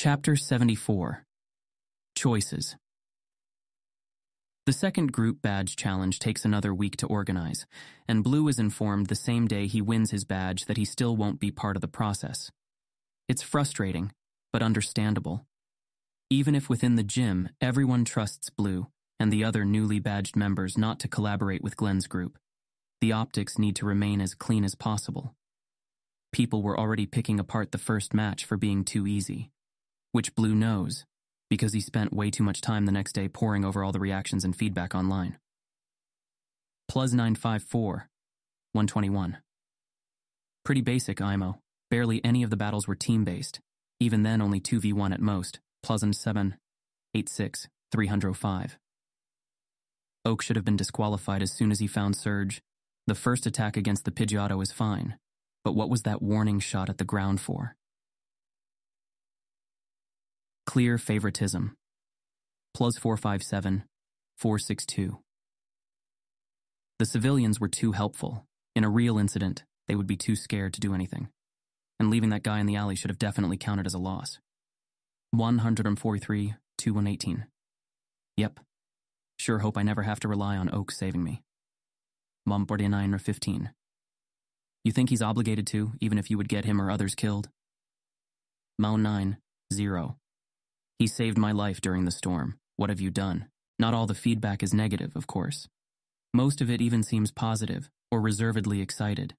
Chapter 74. Choices. The second group badge challenge takes another week to organize, and Blue is informed the same day he wins his badge that he still won't be part of the process. It's frustrating, but understandable. Even if within the gym, everyone trusts Blue and the other newly badged members not to collaborate with Glenn's group, the optics need to remain as clean as possible. People were already picking apart the first match for being too easy, which Blue knows, because he spent way too much time the next day poring over all the reactions and feedback online. Plus 954, 121. Pretty basic, IMO. Barely any of the battles were team-based. Even then, only 2v1 at most. Plus 786, 305. Oak should have been disqualified as soon as he found Surge. The first attack against the Pidgeotto is fine, but what was that warning shot at the ground for? Clear favoritism. Plus 457, 462. The civilians were too helpful. In a real incident, they would be too scared to do anything. And leaving that guy in the alley should have definitely counted as a loss. 143, 2118. Yep. Sure hope I never have to rely on Oak saving me. 149 or 15. You think he's obligated to, even if you would get him or others killed? 9, 0. He saved my life during the storm. What have you done? Not all the feedback is negative, of course. Most of it even seems positive, or reservedly excited.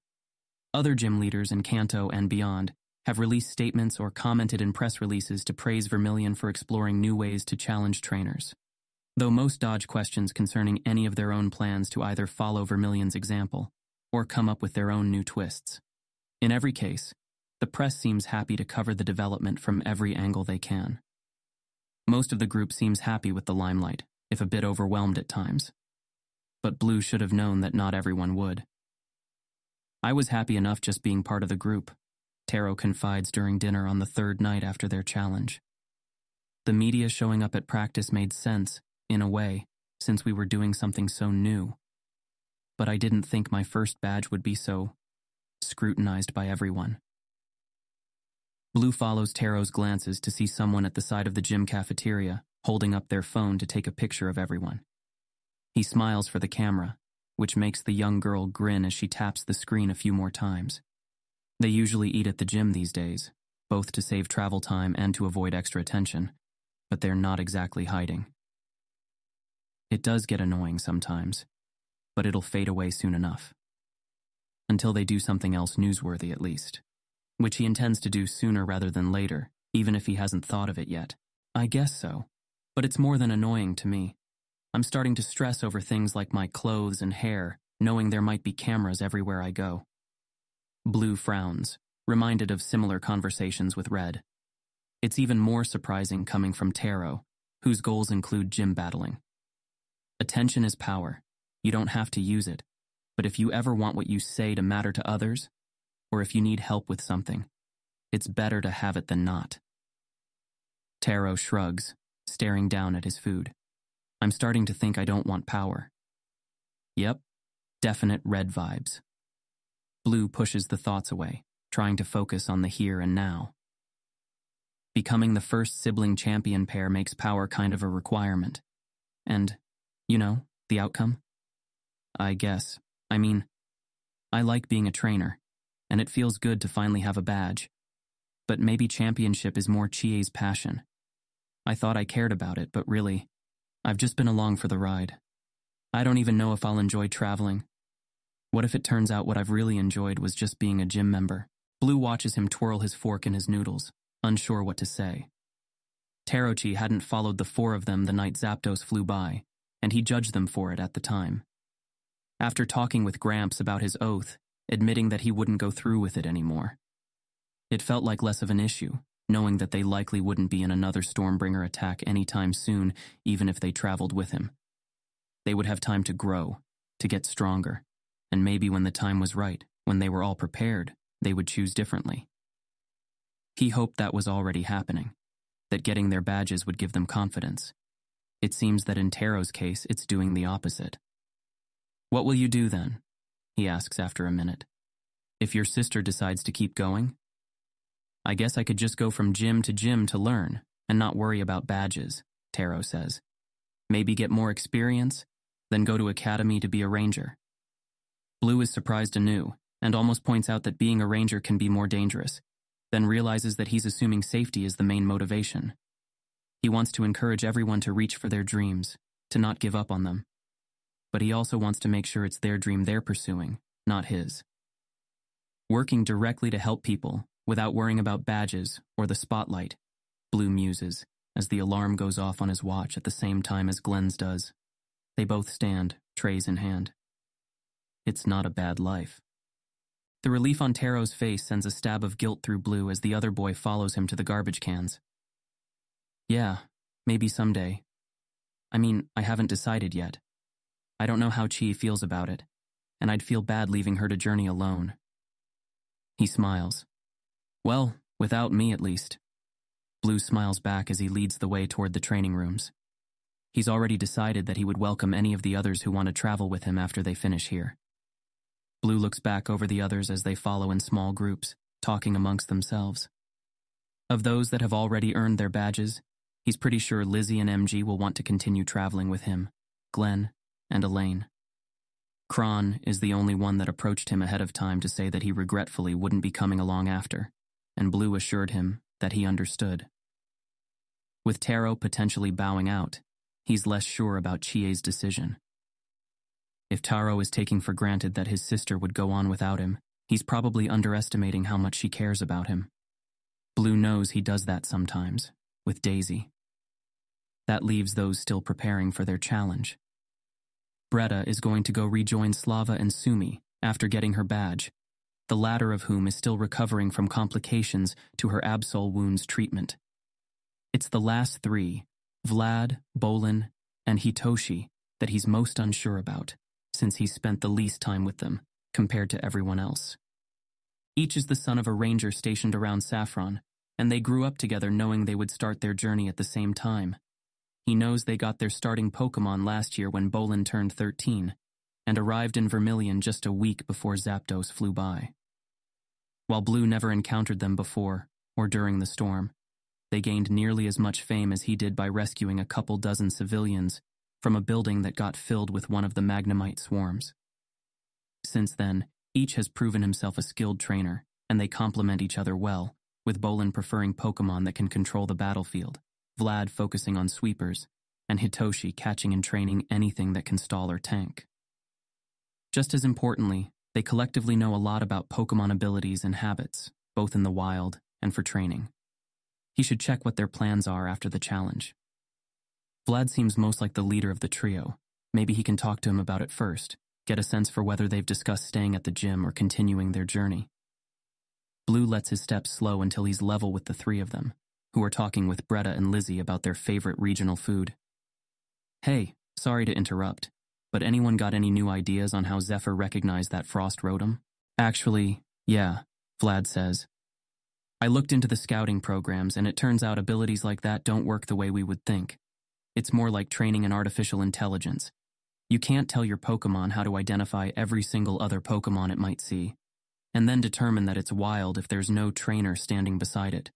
Other gym leaders in Kanto and beyond have released statements or commented in press releases to praise Vermilion for exploring new ways to challenge trainers. Though most dodge questions concerning any of their own plans to either follow Vermilion's example or come up with their own new twists. In every case, the press seems happy to cover the development from every angle they can. Most of the group seems happy with the limelight, if a bit overwhelmed at times. But Blue should have known that not everyone would. I was happy enough just being part of the group, Taro confides during dinner on the third night after their challenge. The media showing up at practice made sense, in a way, since we were doing something so new. But I didn't think my first badge would be so scrutinized by everyone. Blue follows Taro's glances to see someone at the side of the gym cafeteria holding up their phone to take a picture of everyone. He smiles for the camera, which makes the young girl grin as she taps the screen a few more times. They usually eat at the gym these days, both to save travel time and to avoid extra attention, but they're not exactly hiding. It does get annoying sometimes, but it'll fade away soon enough. Until they do something else newsworthy at least. Which he intends to do sooner rather than later, even if he hasn't thought of it yet. I guess so, but it's more than annoying to me. I'm starting to stress over things like my clothes and hair, knowing there might be cameras everywhere I go. Blue frowns, reminded of similar conversations with Red. It's even more surprising coming from Taro, whose goals include gym battling. Attention is power. You don't have to use it, but if you ever want what you say to matter to others, or if you need help with something, it's better to have it than not. Taro shrugs, staring down at his food. I'm starting to think I don't want power. Yep, definite Red vibes. Blue pushes the thoughts away, trying to focus on the here and now. Becoming the first sibling champion pair makes power kind of a requirement. And, the outcome? I guess. I like being a trainer, and it feels good to finally have a badge. But maybe championship is more Chie's passion. I thought I cared about it, but really, I've just been along for the ride. I don't even know if I'll enjoy traveling. What if it turns out what I've really enjoyed was just being a gym member? Blue watches him twirl his fork in his noodles, unsure what to say. Tarochi hadn't followed the four of them the night Zapdos flew by, and he judged them for it at the time. After talking with Gramps about his oath, admitting that he wouldn't go through with it anymore. It felt like less of an issue, knowing that they likely wouldn't be in another Stormbringer attack anytime soon, even if they traveled with him. They would have time to grow, to get stronger, and maybe when the time was right, when they were all prepared, they would choose differently. He hoped that was already happening, that getting their badges would give them confidence. It seems that in Taro's case, it's doing the opposite. What will you do then? He asks after a minute. If your sister decides to keep going? I guess I could just go from gym to learn and not worry about badges, Taro says. Maybe get more experience, then go to academy to be a ranger. Blue is surprised anew and almost points out that being a ranger can be more dangerous, then realizes that he's assuming safety is the main motivation. He wants to encourage everyone to reach for their dreams, to not give up on them. But he also wants to make sure it's their dream they're pursuing, not his. Working directly to help people, without worrying about badges or the spotlight, Blue muses, as the alarm goes off on his watch at the same time as Glenn's does. They both stand, trays in hand. It's not a bad life. The relief on Taro's face sends a stab of guilt through Blue as the other boy follows him to the garbage cans. Yeah, maybe someday. I mean, I haven't decided yet. I don't know how Chi feels about it, and I'd feel bad leaving her to journey alone. He smiles. Well, without me at least. Blue smiles back as he leads the way toward the training rooms. He's already decided that he would welcome any of the others who want to travel with him after they finish here. Blue looks back over the others as they follow in small groups, talking amongst themselves. Of those that have already earned their badges, he's pretty sure Lizzie and MG will want to continue traveling with him, Glenn, and Elaine. Kron is the only one that approached him ahead of time to say that he regretfully wouldn't be coming along after, and Blue assured him that he understood. With Taro potentially bowing out, he's less sure about Chie's decision. If Taro is taking for granted that his sister would go on without him, he's probably underestimating how much she cares about him. Blue knows he does that sometimes, with Daisy. That leaves those still preparing for their challenge. Bretta is going to go rejoin Slava and Sumi after getting her badge, the latter of whom is still recovering from complications to her Absol wounds treatment. It's the last three, Vlad, Bolin, and Hitoshi, that he's most unsure about, since he's spent the least time with them, compared to everyone else. Each is the son of a ranger stationed around Saffron, and they grew up together knowing they would start their journey at the same time. He knows they got their starting Pokemon last year when Bolin turned 13, and arrived in Vermilion just a week before Zapdos flew by. While Blue never encountered them before, or during the storm, they gained nearly as much fame as he did by rescuing a couple dozen civilians from a building that got filled with one of the Magnemite swarms. Since then, each has proven himself a skilled trainer, and they complement each other well, with Bolin preferring Pokemon that can control the battlefield, Vlad focusing on sweepers, and Hitoshi catching and training anything that can stall or tank. Just as importantly, they collectively know a lot about Pokemon abilities and habits, both in the wild and for training. He should check what their plans are after the challenge. Vlad seems most like the leader of the trio. Maybe he can talk to him about it first, get a sense for whether they've discussed staying at the gym or continuing their journey. Blue lets his steps slow until he's level with the three of them, who are talking with Bretta and Lizzie about their favorite regional food. Hey, sorry to interrupt, but anyone got any new ideas on how Zephyr recognized that Frost Rotom? Actually, yeah, Vlad says. I looked into the scouting programs, and it turns out abilities like that don't work the way we would think. It's more like training an artificial intelligence. You can't tell your Pokemon how to identify every single other Pokemon it might see, and then determine that it's wild if there's no trainer standing beside it,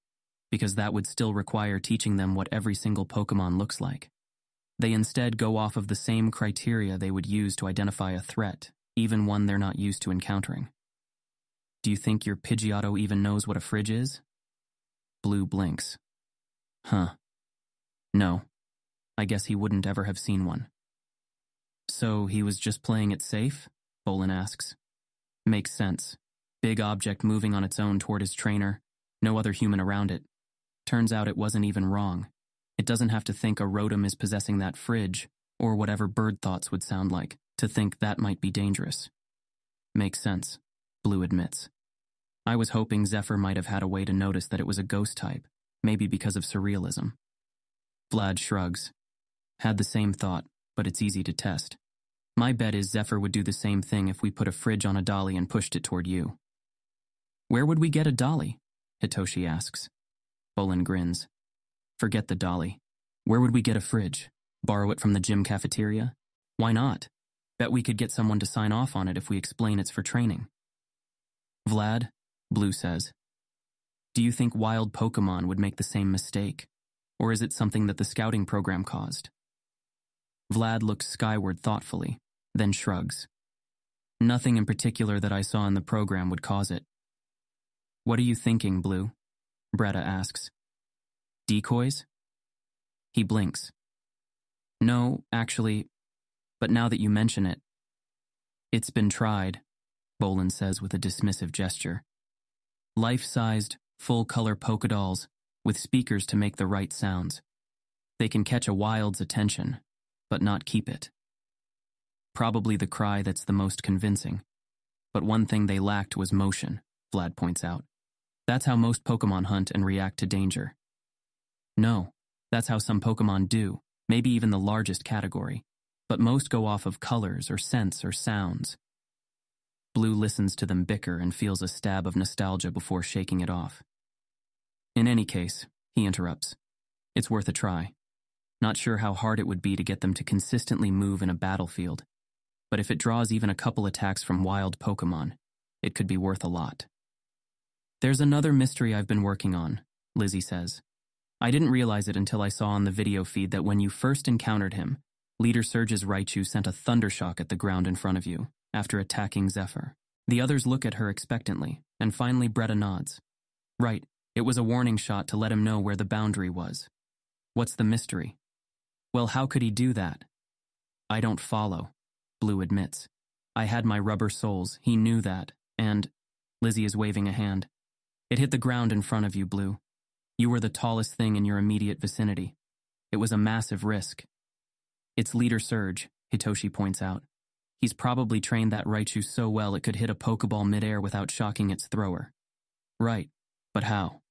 because that would still require teaching them what every single Pokemon looks like. They instead go off of the same criteria they would use to identify a threat, even one they're not used to encountering. Do you think your Pidgeotto even knows what a fridge is? Blue blinks. Huh. No. I guess he wouldn't ever have seen one. So he was just playing it safe? Bolin asks. Makes sense. Big object moving on its own toward his trainer, no other human around it. Turns out it wasn't even wrong. It doesn't have to think a Rotom is possessing that fridge, or whatever bird thoughts would sound like, to think that might be dangerous. Makes sense, Blue admits. I was hoping Zephyr might have had a way to notice that it was a ghost type, maybe because of surrealism. Vlad shrugs. Had the same thought, but it's easy to test. My bet is Zephyr would do the same thing if we put a fridge on a dolly and pushed it toward you. Where would we get a dolly? Hitoshi asks. Bolin grins. Forget the dolly. Where would we get a fridge? Borrow it from the gym cafeteria? Why not? Bet we could get someone to sign off on it if we explain it's for training. Vlad, Blue says. Do you think wild Pokemon would make the same mistake? Or is it something that the scouting program caused? Vlad looks skyward thoughtfully, then shrugs. Nothing in particular that I saw in the program would cause it. What are you thinking, Blue? Bretta asks. Decoys? He blinks. No, actually, but now that you mention it. It's been tried, Bolin says with a dismissive gesture. Life-sized, full-color Pokédolls with speakers to make the right sounds. They can catch a wild's attention, but not keep it. Probably the cry that's the most convincing. But one thing they lacked was motion, Vlad points out. That's how most Pokemon hunt and react to danger. No, that's how some Pokemon do, maybe even the largest category. But most go off of colors or scents or sounds. Blue listens to them bicker and feels a stab of nostalgia before shaking it off. In any case, he interrupts. It's worth a try. Not sure how hard it would be to get them to consistently move in a battlefield, but if it draws even a couple attacks from wild Pokemon, it could be worth a lot. There's another mystery I've been working on, Lizzie says. I didn't realize it until I saw on the video feed that when you first encountered him, Leader Surge's Raichu sent a thundershock at the ground in front of you, after attacking Zephyr. The others look at her expectantly, and finally Bretta nods. Right, it was a warning shot to let him know where the boundary was. What's the mystery? Well, how could he do that? I don't follow, Blue admits. I had my rubber soles, he knew that, and… Lizzie is waving a hand. It hit the ground in front of you, Blue. You were the tallest thing in your immediate vicinity. It was a massive risk. It's Leader Surge, Hitoshi points out. He's probably trained that Raichu so well it could hit a Pokeball midair without shocking its thrower. Right, but how?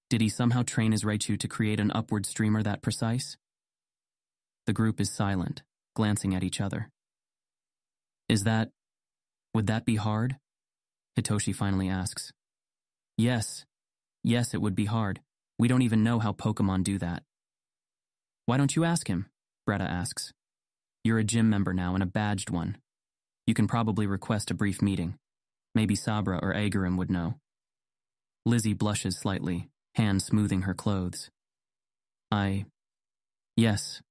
Did he somehow train his Raichu to create an upward streamer that precise? The group is silent, glancing at each other. Would that be hard? Hitoshi finally asks. Yes, it would be hard. We don't even know how Pokemon do that. Why don't you ask him? Bretta asks. You're a gym member now and a badged one. You can probably request a brief meeting. Maybe Sabra or Agarim would know. Lizzie blushes slightly, hand smoothing her clothes. Yes,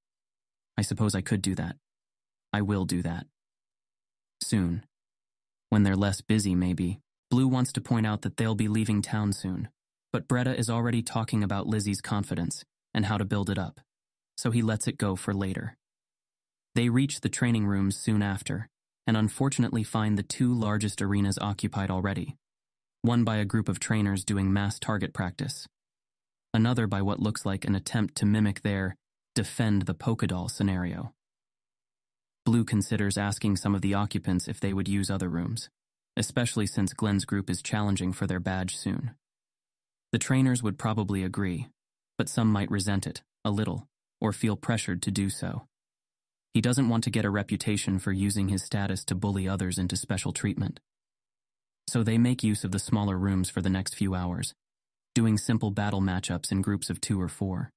I suppose I could do that. I will do that. Soon. When they're less busy, maybe. Blue wants to point out that they'll be leaving town soon, but Bretta is already talking about Lizzie's confidence and how to build it up, so he lets it go for later. They reach the training rooms soon after, and unfortunately find the two largest arenas occupied already, one by a group of trainers doing mass target practice, another by what looks like an attempt to mimic their defend the Pokédoll scenario. Blue considers asking some of the occupants if they would use other rooms, especially since Glenn's group is challenging for their badge soon. The trainers would probably agree, but some might resent it, a little, or feel pressured to do so. He doesn't want to get a reputation for using his status to bully others into special treatment. So they make use of the smaller rooms for the next few hours, doing simple battle matchups in groups of 2 or 4.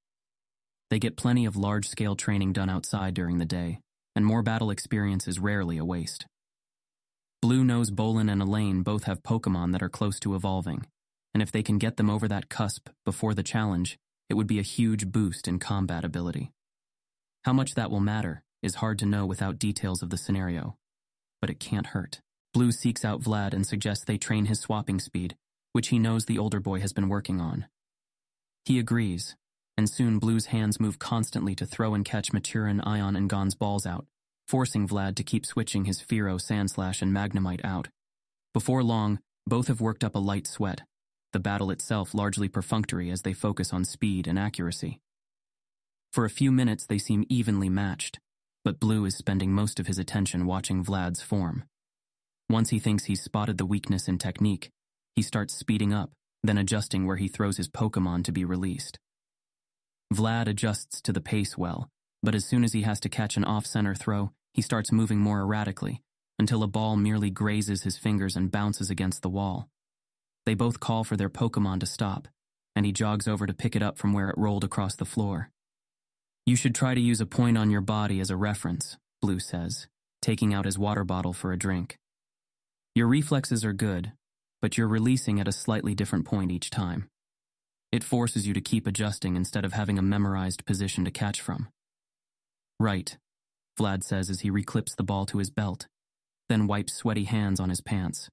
They get plenty of large-scale training done outside during the day, and more battle experience is rarely a waste. Blue knows Bolin and Elaine both have Pokemon that are close to evolving, and if they can get them over that cusp before the challenge, it would be a huge boost in combat ability. How much that will matter is hard to know without details of the scenario, but it can't hurt. Blue seeks out Vlad and suggests they train his swapping speed, which he knows the older boy has been working on. He agrees, and soon Blue's hands move constantly to throw and catch Maturin, Ion, and Gon's balls out, forcing Vlad to keep switching his Fearow, Sandslash, and Magnemite out. Before long, both have worked up a light sweat, the battle itself largely perfunctory as they focus on speed and accuracy. For a few minutes they seem evenly matched, but Blue is spending most of his attention watching Vlad's form. Once he thinks he's spotted the weakness in technique, he starts speeding up, then adjusting where he throws his Pokemon to be released. Vlad adjusts to the pace well, but as soon as he has to catch an off-center throw, he starts moving more erratically, until a ball merely grazes his fingers and bounces against the wall. They both call for their Pokemon to stop, and he jogs over to pick it up from where it rolled across the floor. You should try to use a point on your body as a reference, Blue says, taking out his water bottle for a drink. Your reflexes are good, but you're releasing at a slightly different point each time. It forces you to keep adjusting instead of having a memorized position to catch from. Right, Vlad says as he reclips the ball to his belt, then wipes sweaty hands on his pants.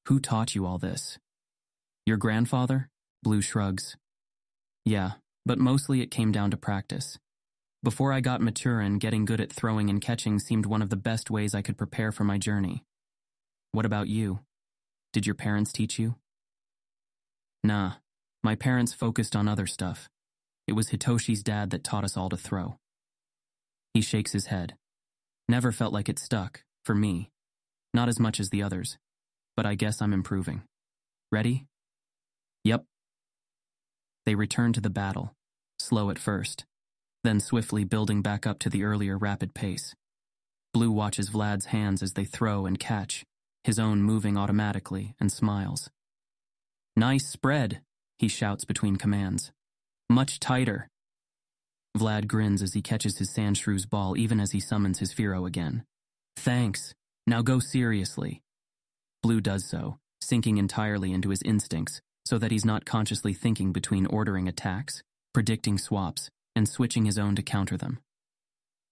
Who taught you all this? Your grandfather? Blue shrugs. Yeah, but mostly it came down to practice. Before I got Maturin, getting good at throwing and catching seemed one of the best ways I could prepare for my journey. What about you? Did your parents teach you? Nah, my parents focused on other stuff. It was Hitoshi's dad that taught us all to throw. He shakes his head. Never felt like it stuck, for me. Not as much as the others, but I guess I'm improving. Ready? Yep. They return to the battle, slow at first, then swiftly building back up to the earlier rapid pace. Blue watches Vlad's hands as they throw and catch, his own moving automatically, and smiles. Nice spread, he shouts between commands. Much tighter. Vlad grins as he catches his Sandshrews ball even as he summons his Firo again. Thanks. Now go seriously. Blue does so, sinking entirely into his instincts so that he's not consciously thinking between ordering attacks, predicting swaps, and switching his own to counter them.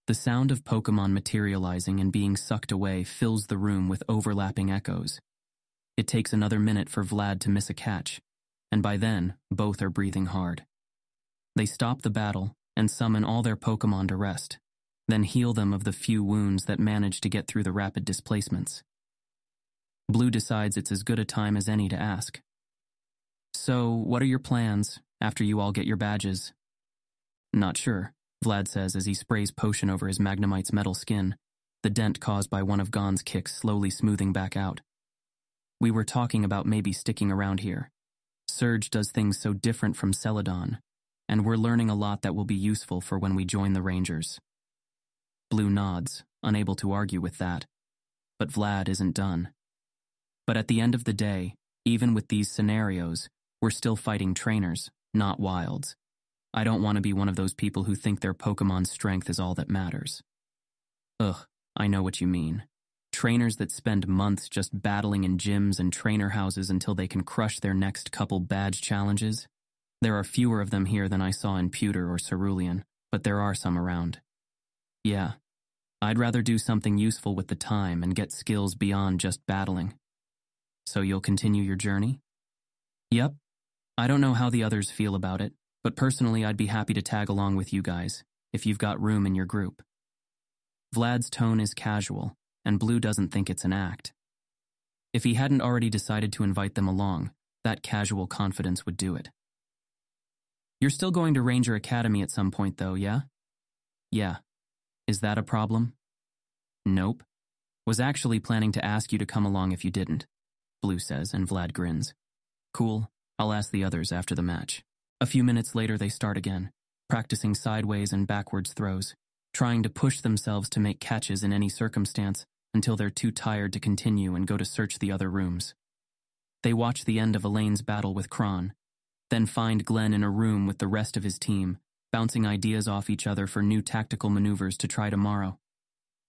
The sound of Pokemon materializing and being sucked away fills the room with overlapping echoes. It takes another minute for Vlad to miss a catch, and by then, both are breathing hard. They stop the battle and summon all their Pokemon to rest, then heal them of the few wounds that manage to get through the rapid displacements. Blue decides it's as good a time as any to ask. So, what are your plans after you all get your badges? Not sure, Vlad says as he sprays potion over his Magnemite's metal skin, the dent caused by one of Gon's kicks slowly smoothing back out. We were talking about maybe sticking around here. Surge does things so different from Celadon, and we're learning a lot that will be useful for when we join the Rangers. Blue nods, unable to argue with that, but Vlad isn't done. But at the end of the day, even with these scenarios, we're still fighting trainers, not wilds. I don't want to be one of those people who think their Pokemon's strength is all that matters. Ugh, I know what you mean. Trainers that spend months just battling in gyms and trainer houses until they can crush their next couple badge challenges. There are fewer of them here than I saw in Pewter or Cerulean, but there are some around. Yeah, I'd rather do something useful with the time and get skills beyond just battling. So you'll continue your journey? Yep. I don't know how the others feel about it, but personally I'd be happy to tag along with you guys, if you've got room in your group. Vlad's tone is casual, and Blue doesn't think it's an act. If he hadn't already decided to invite them along, that casual confidence would do it. You're still going to Ranger Academy at some point though, yeah? Yeah. Is that a problem? Nope. Was actually planning to ask you to come along if you didn't, Blue says, and Vlad grins. Cool, I'll ask the others after the match. A few minutes later they start again, practicing sideways and backwards throws, trying to push themselves to make catches in any circumstance until they're too tired to continue and go to search the other rooms. They watch the end of Elaine's battle with Kron, then find Glenn in a room with the rest of his team, bouncing ideas off each other for new tactical maneuvers to try tomorrow.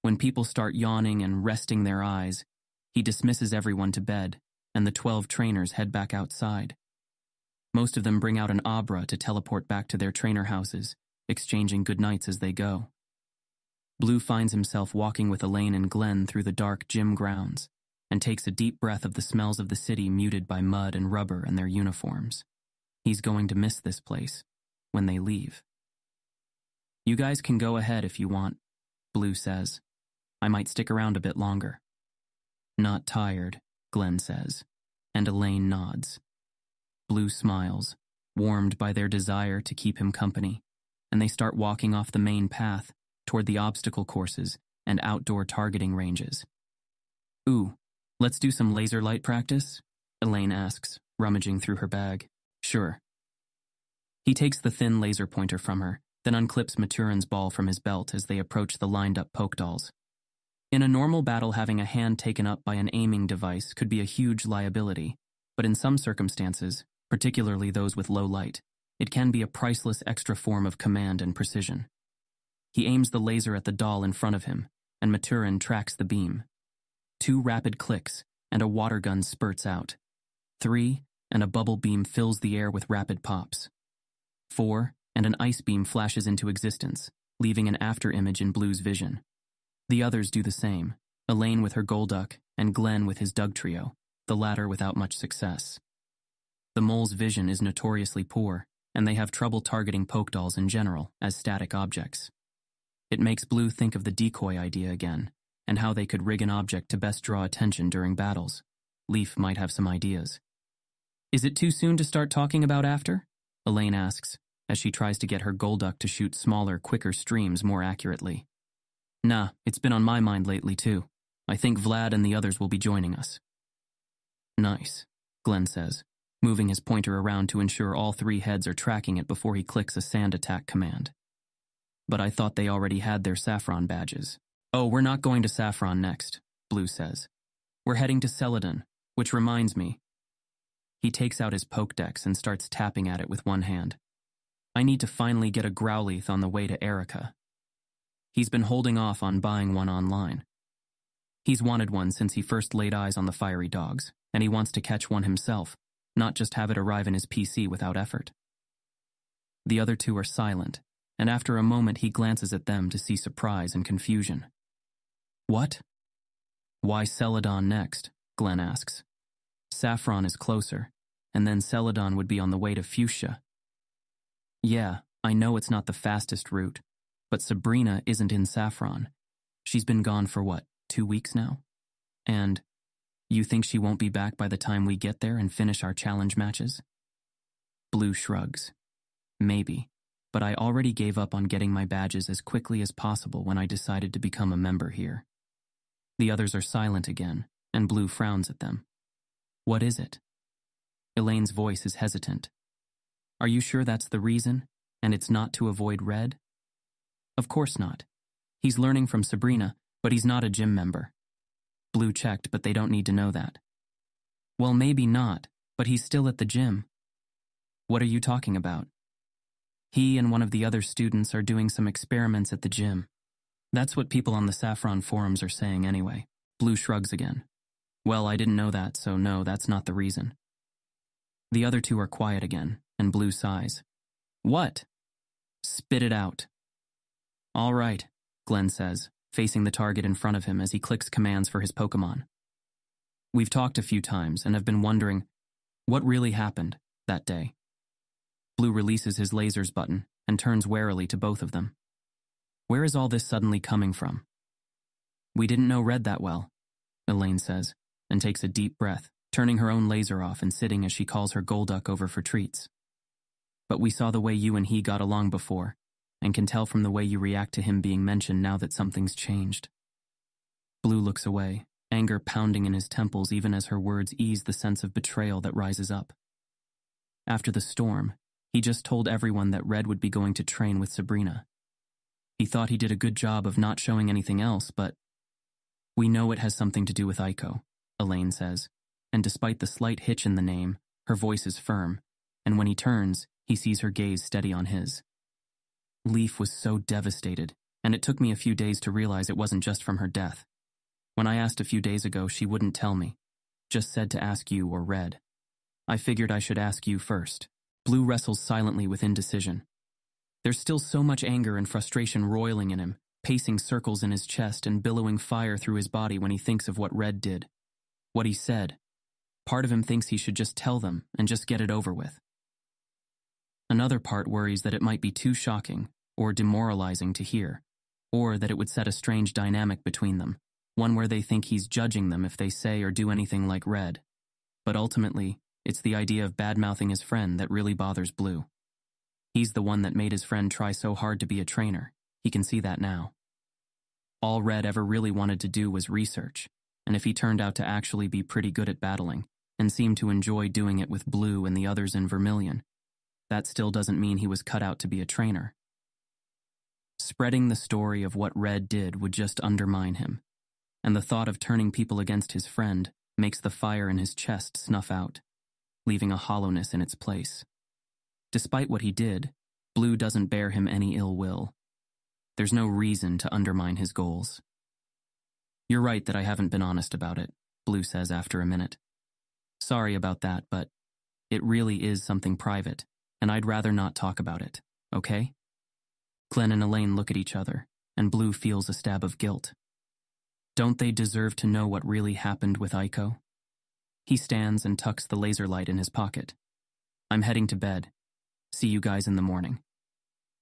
When people start yawning and resting their eyes, he dismisses everyone to bed, and the 12 trainers head back outside. Most of them bring out an Abra to teleport back to their trainer houses, exchanging goodnights as they go. Blue finds himself walking with Elaine and Glenn through the dark gym grounds, and takes a deep breath of the smells of the city muted by mud and rubber and their uniforms. He's going to miss this place when they leave. You guys can go ahead if you want, Blue says. I might stick around a bit longer. Not tired, Glenn says, and Elaine nods. Blue smiles, warmed by their desire to keep him company, and they start walking off the main path toward the obstacle courses and outdoor targeting ranges. Ooh, let's do some laser light practice? Elaine asks, rummaging through her bag. Sure. He takes the thin laser pointer from her, then unclips Maturin's ball from his belt as they approach the lined-up Pokedolls. In a normal battle, having a hand taken up by an aiming device could be a huge liability, but in some circumstances, particularly those with low light, it can be a priceless extra form of command and precision. He aims the laser at the doll in front of him, and Maturin tracks the beam. 2 rapid clicks, and a water gun spurts out. 3, and a bubble beam fills the air with rapid pops. 4, and an ice beam flashes into existence, leaving an afterimage in Blue's vision. The others do the same, Elaine with her Golduck and Glenn with his Dugtrio, the latter without much success. The mole's vision is notoriously poor, and they have trouble targeting poke dolls in general as static objects. It makes Blue think of the decoy idea again, and how they could rig an object to best draw attention during battles. Leaf might have some ideas. Is it too soon to start talking about after? Elaine asks, as she tries to get her Golduck to shoot smaller, quicker streams more accurately. Nah, it's been on my mind lately too. I think Vlad and the others will be joining us. Nice, Glenn says, moving his pointer around to ensure all 3 heads are tracking it before he clicks a sand attack command. But I thought they already had their Saffron badges. Oh, we're not going to Saffron next, Blue says. We're heading to Celadon, which reminds me. He takes out his Pokedex and starts tapping at it with one hand. I need to finally get a Growlithe on the way to Erica. He's been holding off on buying one online. He's wanted one since he first laid eyes on the fiery dogs, and he wants to catch one himself, not just have it arrive in his PC without effort. The other 2 are silent, and after a moment he glances at them to see surprise and confusion. What? Why Celadon next? Glenn asks. Saffron is closer, and then Celadon would be on the way to Fuchsia. Yeah, I know it's not the fastest route, but Sabrina isn't in Saffron. She's been gone for what, 2 weeks now? And you think she won't be back by the time we get there and finish our challenge matches? Blue shrugs. Maybe, but I already gave up on getting my badges as quickly as possible when I decided to become a member here. The others are silent again, and Blue frowns at them. What is it? Elaine's voice is hesitant. Are you sure that's the reason, and it's not to avoid Red? Of course not. He's learning from Sabrina, but he's not a gym member. Blue checked, but they don't need to know that. Well, maybe not, but he's still at the gym. What are you talking about? He and one of the other students are doing some experiments at the gym. That's what people on the Saffron forums are saying anyway. Blue shrugs again. Well, I didn't know that, so no, that's not the reason. The other 2 are quiet again, and Blue sighs. What? Spit it out. All right, Glenn says, facing the target in front of him as he clicks commands for his Pokemon. We've talked a few times and have been wondering what really happened that day. Blue releases his lasers button and turns warily to both of them. Where is all this suddenly coming from? We didn't know Red that well, Elaine says, and takes a deep breath, turning her own laser off and sitting as she calls her Golduck over for treats. But we saw the way you and he got along before, and can tell from the way you react to him being mentioned now that something's changed. Blue looks away, anger pounding in his temples even as her words ease the sense of betrayal that rises up. After the storm, he just told everyone that Red would be going to train with Sabrina. He thought he did a good job of not showing anything else, but we know it has something to do with Aiko, Elaine says, and despite the slight hitch in the name, her voice is firm, and when he turns, he sees her gaze steady on his. Leaf was so devastated, and it took me a few days to realize it wasn't just from her death. When I asked a few days ago, she wouldn't tell me, just said to ask you or Red. I figured I should ask you first. Blue wrestles silently with indecision. There's still so much anger and frustration roiling in him, pacing circles in his chest and billowing fire through his body when he thinks of what Red did. What he said. Part of him thinks he should just tell them and just get it over with. Another part worries that it might be too shocking or demoralizing to hear, or that it would set a strange dynamic between them, one where they think he's judging them if they say or do anything like Red. But ultimately, it's the idea of bad-mouthing his friend that really bothers Blue. He's the one that made his friend try so hard to be a trainer. He can see that now. All Red ever really wanted to do was research, and if he turned out to actually be pretty good at battling, and seemed to enjoy doing it with Blue and the others in Vermilion, that still doesn't mean he was cut out to be a trainer. Spreading the story of what Red did would just undermine him, and the thought of turning people against his friend makes the fire in his chest snuff out, leaving a hollowness in its place. Despite what he did, Blue doesn't bear him any ill will. There's no reason to undermine his goals. You're right that I haven't been honest about it, Blue says after a minute. Sorry about that, but It really is something private, and I'd rather not talk about it, okay? Glenn and Elaine look at each other, and Blue feels a stab of guilt. Don't they deserve to know what really happened with Aiko? He stands and tucks the laser light in his pocket. I'm heading to bed. See you guys in the morning.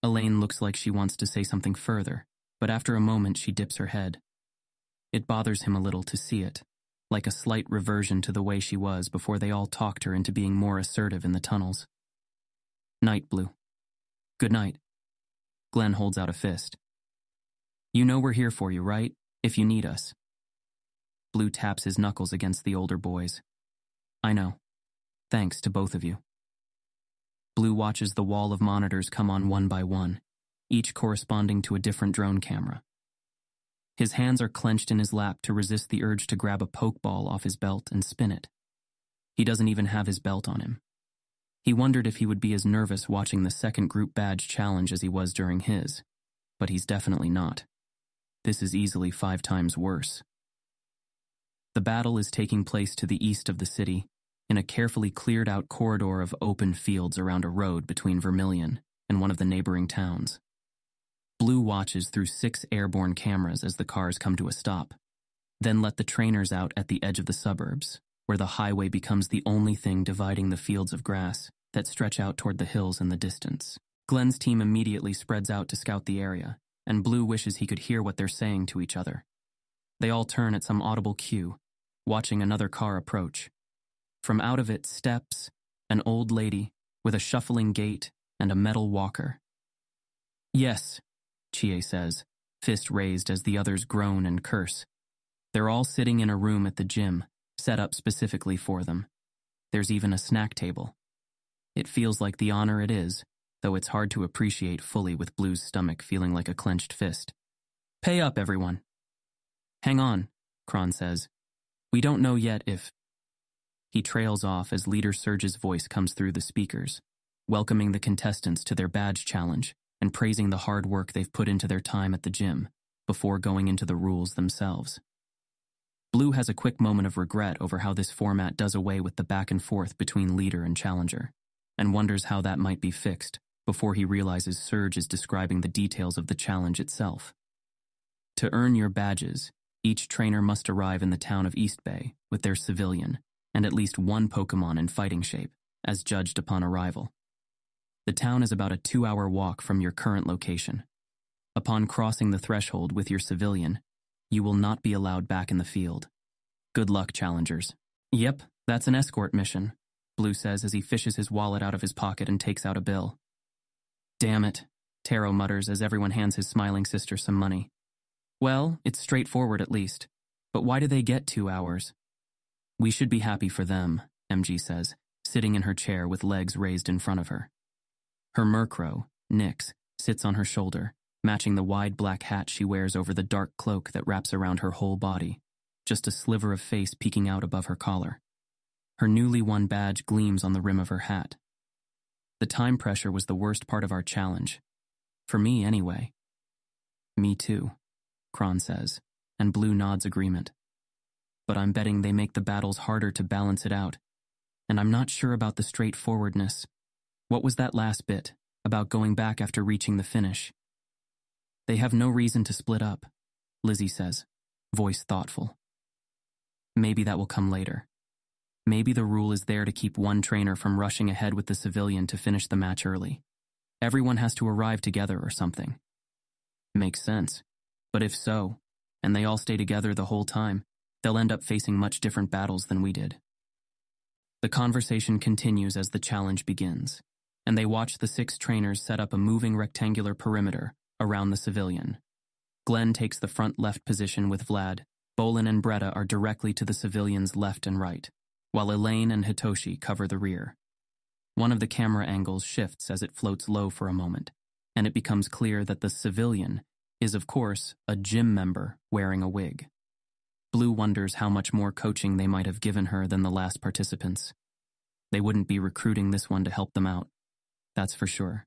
Elaine looks like she wants to say something further, but after a moment she dips her head. It bothers him a little to see it, like a slight reversion to the way she was before they all talked her into being more assertive in the tunnels. Night, Blue. Good night. Glenn holds out a fist. You know we're here for you, right? If you need us. Blue taps his knuckles against the older boys. I know. Thanks to both of you. Blue watches the wall of monitors come on one by one, each corresponding to a different drone camera. His hands are clenched in his lap to resist the urge to grab a pokeball off his belt and spin it. He doesn't even have his belt on him. He wondered if he would be as nervous watching the second group badge challenge as he was during his, but he's definitely not. This is easily 5 times worse. The battle is taking place to the east of the city, in a carefully cleared-out corridor of open fields around a road between Vermilion and one of the neighboring towns. Blue watches through 6 airborne cameras as the cars come to a stop, then let the trainers out at the edge of the suburbs, where the highway becomes the only thing dividing the fields of grass that stretch out toward the hills in the distance. Glenn's team immediately spreads out to scout the area, and Blue wishes he could hear what they're saying to each other. They all turn at some audible cue, watching another car approach. From out of it steps an old lady with a shuffling gait and a metal walker. Yes, Chie says, fist raised as the others groan and curse. They're all sitting in a room at the gym, set up specifically for them. There's even a snack table. It feels like the honor it is, though it's hard to appreciate fully with Blue's stomach feeling like a clenched fist. Pay up, everyone. Hang on, Kron says. We don't know yet if... He trails off as Leader Surge's voice comes through the speakers, welcoming the contestants to their badge challenge and praising the hard work they've put into their time at the gym before going into the rules themselves. Blue has a quick moment of regret over how this format does away with the back and forth between leader and challenger, and wonders how that might be fixed before he realizes Surge is describing the details of the challenge itself. To earn your badges, each trainer must arrive in the town of East Bay with their civilian and at least one Pokemon in fighting shape, as judged upon arrival. The town is about a 2-hour walk from your current location. Upon crossing the threshold with your civilian, you will not be allowed back in the field. Good luck, challengers. Yep, that's an escort mission, Blue says as he fishes his wallet out of his pocket and takes out a bill. Damn it, Taro mutters as everyone hands his smiling sister some money. Well, it's straightforward at least, but why do they get 2 hours? We should be happy for them, MG says, sitting in her chair with legs raised in front of her. Her Murkrow, Nyx, sits on her shoulder, matching the wide black hat she wears over the dark cloak that wraps around her whole body, just a sliver of face peeking out above her collar. Her newly won badge gleams on the rim of her hat. The time pressure was the worst part of our challenge. For me, anyway. Me too, Kron says, and Blue nods agreement. But I'm betting they make the battles harder to balance it out, and I'm not sure about the straightforwardness. What was that last bit, about going back after reaching the finish? They have no reason to split up, Lizzie says, voice thoughtful. Maybe that will come later. Maybe the rule is there to keep one trainer from rushing ahead with the civilian to finish the match early. Everyone has to arrive together or something. Makes sense. But if so, and they all stay together the whole time, they'll end up facing much different battles than we did. The conversation continues as the challenge begins, and they watch the 6 trainers set up a moving rectangular perimeter around the civilian. Glenn takes the front left position with Vlad. Bolin and Bretta are directly to the civilian's left and right, while Elaine and Hitoshi cover the rear. One of the camera angles shifts as it floats low for a moment, and it becomes clear that the civilian is, of course, a gym member wearing a wig. Blue wonders how much more coaching they might have given her than the last participants. They wouldn't be recruiting this one to help them out, that's for sure.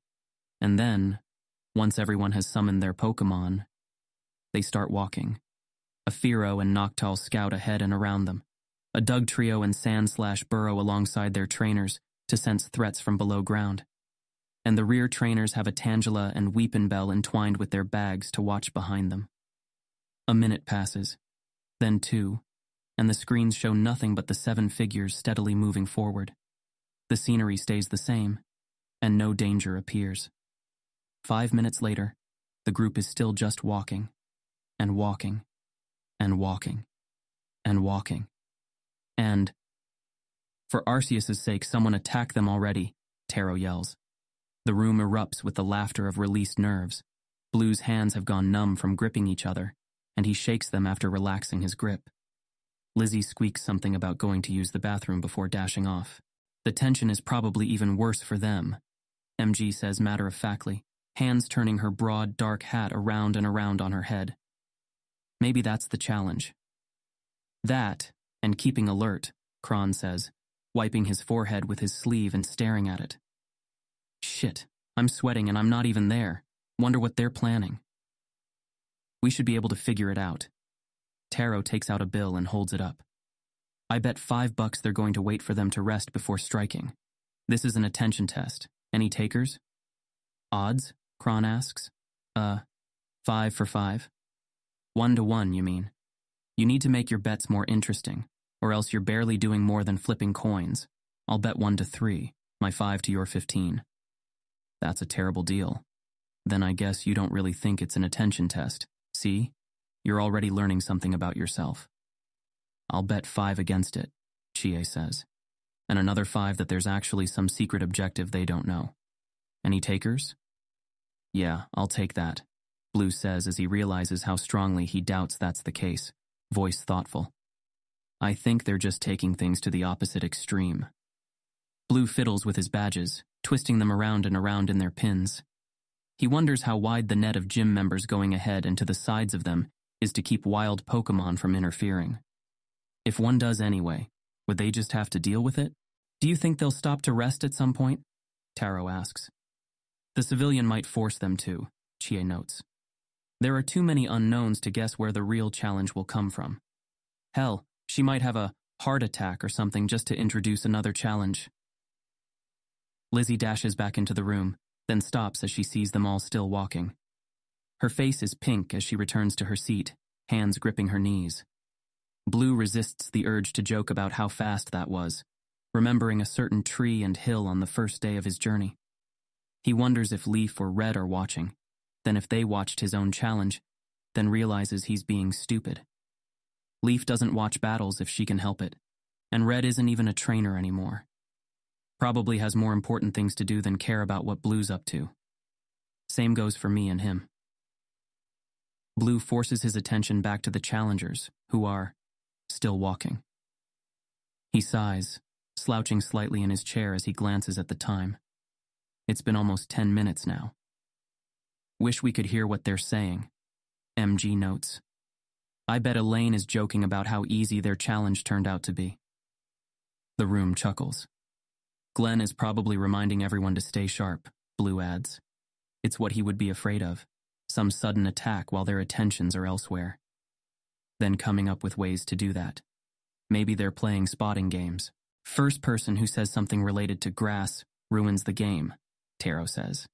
And then, once everyone has summoned their Pokemon, they start walking. A Fearow and Noctowl scout ahead and around them. A Dugtrio and Sandslash burrow alongside their trainers to sense threats from below ground, and the rear trainers have a Tangela and Weepinbell entwined with their bags to watch behind them. A minute passes, then 2, and the screens show nothing but the 7 figures steadily moving forward. The scenery stays the same, and no danger appears. 5 minutes later, the group is still just walking, and walking, and walking, and walking. And, "For Arceus's sake, someone attack them already," Taro yells. The room erupts with the laughter of released nerves. Blue's hands have gone numb from gripping each other, and he shakes them after relaxing his grip. Lizzie squeaks something about going to use the bathroom before dashing off. The tension is probably even worse for them, MG says matter-of-factly, hands turning her broad, dark hat around and around on her head. Maybe that's the challenge. That, and keeping alert, Kron says, wiping his forehead with his sleeve and staring at it. Shit, I'm sweating and I'm not even there. Wonder what they're planning. We should be able to figure it out. Taro takes out a bill and holds it up. I bet $5 they're going to wait for them to rest before striking. This is an attention test. Any takers? Odds? Kron asks. 5 for 5. 1 to 1, you mean? You need to make your bets more interesting, or else you're barely doing more than flipping coins. I'll bet 1 to 3, my 5 to your 15. That's a terrible deal. Then I guess you don't really think it's an attention test. See? You're already learning something about yourself. I'll bet 5 against it, Chie says. And another 5 that there's actually some secret objective they don't know. Any takers? Yeah, I'll take that, Blue says as he realizes how strongly he doubts that's the case, voice thoughtful. I think they're just taking things to the opposite extreme. Blue fiddles with his badges, twisting them around and around in their pins. He wonders how wide the net of gym members going ahead and to the sides of them is to keep wild Pokemon from interfering. If one does anyway, would they just have to deal with it? Do you think they'll stop to rest at some point? Taro asks. The civilian might force them to, Chie notes. There are too many unknowns to guess where the real challenge will come from. Hell, she might have a heart attack or something just to introduce another challenge. Lizzie dashes back into the room, then stops as she sees them all still walking. Her face is pink as she returns to her seat, hands gripping her knees. Blue resists the urge to joke about how fast that was, remembering a certain tree and hill on the first day of his journey. He wonders if Leaf or Red are watching, then if they watched his own challenge, then realizes he's being stupid. Leaf doesn't watch battles if she can help it, and Red isn't even a trainer anymore. Probably has more important things to do than care about what Blue's up to. Same goes for me and him. Blue forces his attention back to the challengers, who are still walking. He sighs, slouching slightly in his chair as he glances at the time. It's been almost 10 minutes now. Wish we could hear what they're saying, MG notes. I bet Elaine is joking about how easy their challenge turned out to be. The room chuckles. Glenn is probably reminding everyone to stay sharp, Blue adds. It's what he would be afraid of, some sudden attack while their attentions are elsewhere. Then coming up with ways to do that. Maybe they're playing spotting games. First person who says something related to grass ruins the game, Taro says.